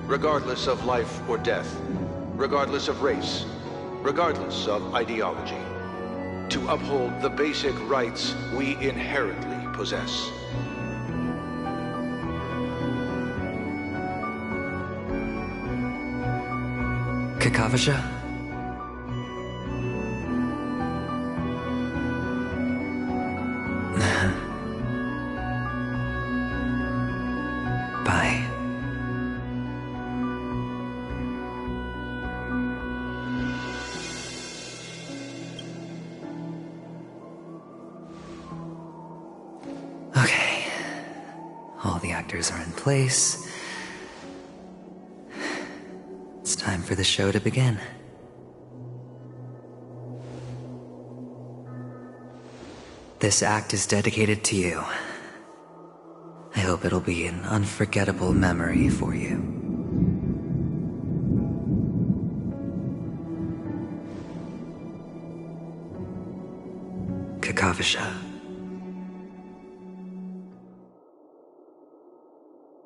regardless of life or death, regardless of race, regardless of ideology, to uphold the basic rights we inherently possess. Kakavasha? Bye. Okay. All the actors are in place. It's time for the show to begin. This act is dedicated to you. I hope it'll be an unforgettable memory for you. Kakavasha.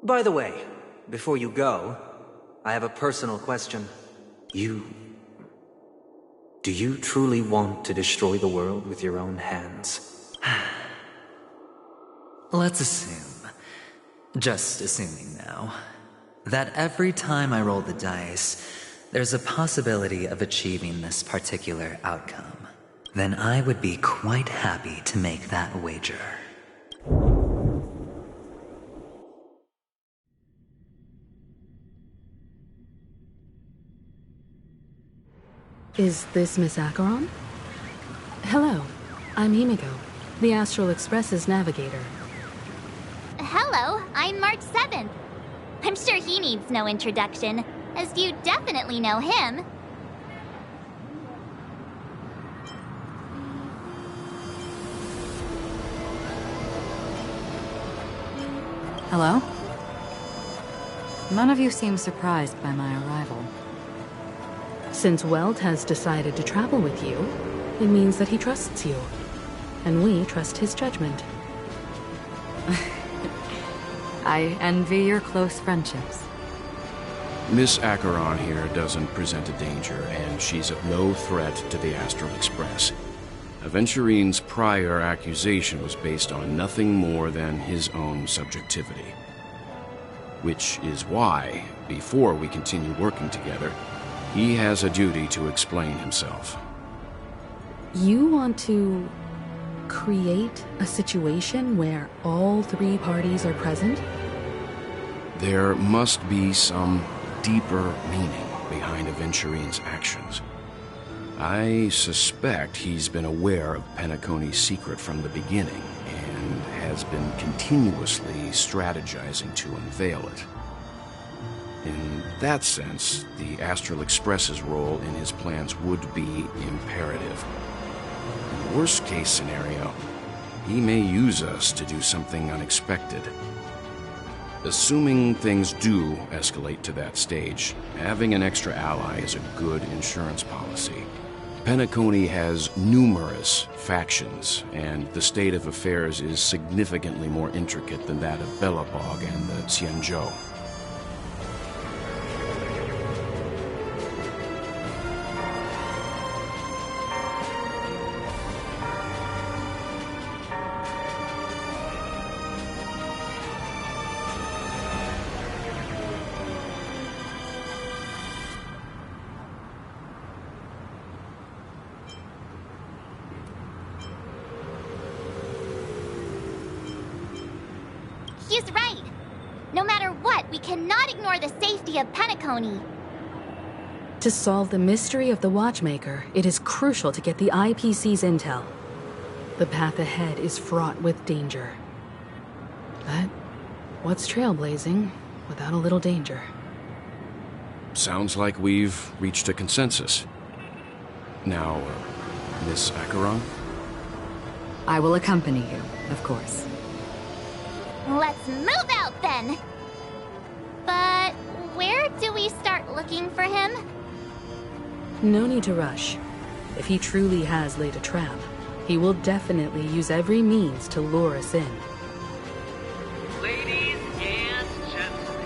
By the way, before you go, I have a personal question. Do you truly want to destroy the world with your own hands? Let's assume, just assuming now, that every time I roll the dice, there's a possibility of achieving this particular outcome. Then I would be quite happy to make that wager. Is this Miss Acheron? Hello, I'm Himiko, the Astral Express's navigator. Hello, I'm March 7th. I'm sure he needs no introduction, as you definitely know him. Hello? None of you seem surprised by my arrival. Since Weld has decided to travel with you, it means that he trusts you. And we trust his judgment. I envy your close friendships. Miss Acheron here doesn't present a danger, and she's of no threat to the Astral Express. Aventurine's prior accusation was based on nothing more than his own subjectivity. Which is why, before we continue working together, he has a duty to explain himself. You want to create a situation where all three parties are present? There must be some deeper meaning behind Aventurine's actions. I suspect he's been aware of Penacony's secret from the beginning and has been continuously strategizing to unveil it. In that sense, the Astral Express's role in his plans would be imperative. In the worst-case scenario, he may use us to do something unexpected. Assuming things do escalate to that stage, having an extra ally is a good insurance policy. Penacony has numerous factions, and the state of affairs is significantly more intricate than that of Belobog and the Xianzhou. He's right. No matter what, we cannot ignore the safety of Penacony. To solve the mystery of the Watchmaker, it is crucial to get the IPC's intel. The path ahead is fraught with danger. But what's trailblazing without a little danger? Sounds like we've reached a consensus. Now, Miss Acheron? I will accompany you, of course. Let's move out then! But where do we start looking for him? No need to rush. If he truly has laid a trap, he will definitely use every means to lure us in. Ladies and gentlemen,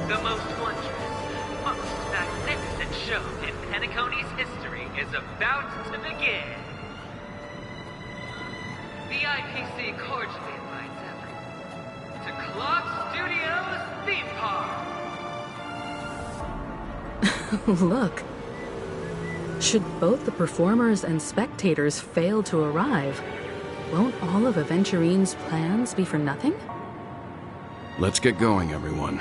the most wondrous, most magnificent show in Penacony's history is about to begin. The IPC cordially invites everyone to Clock Studios Theme Park. Look. Should both the performers and spectators fail to arrive, won't all of Aventurine's plans be for nothing? Let's get going, everyone.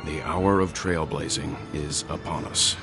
The hour of trailblazing is upon us.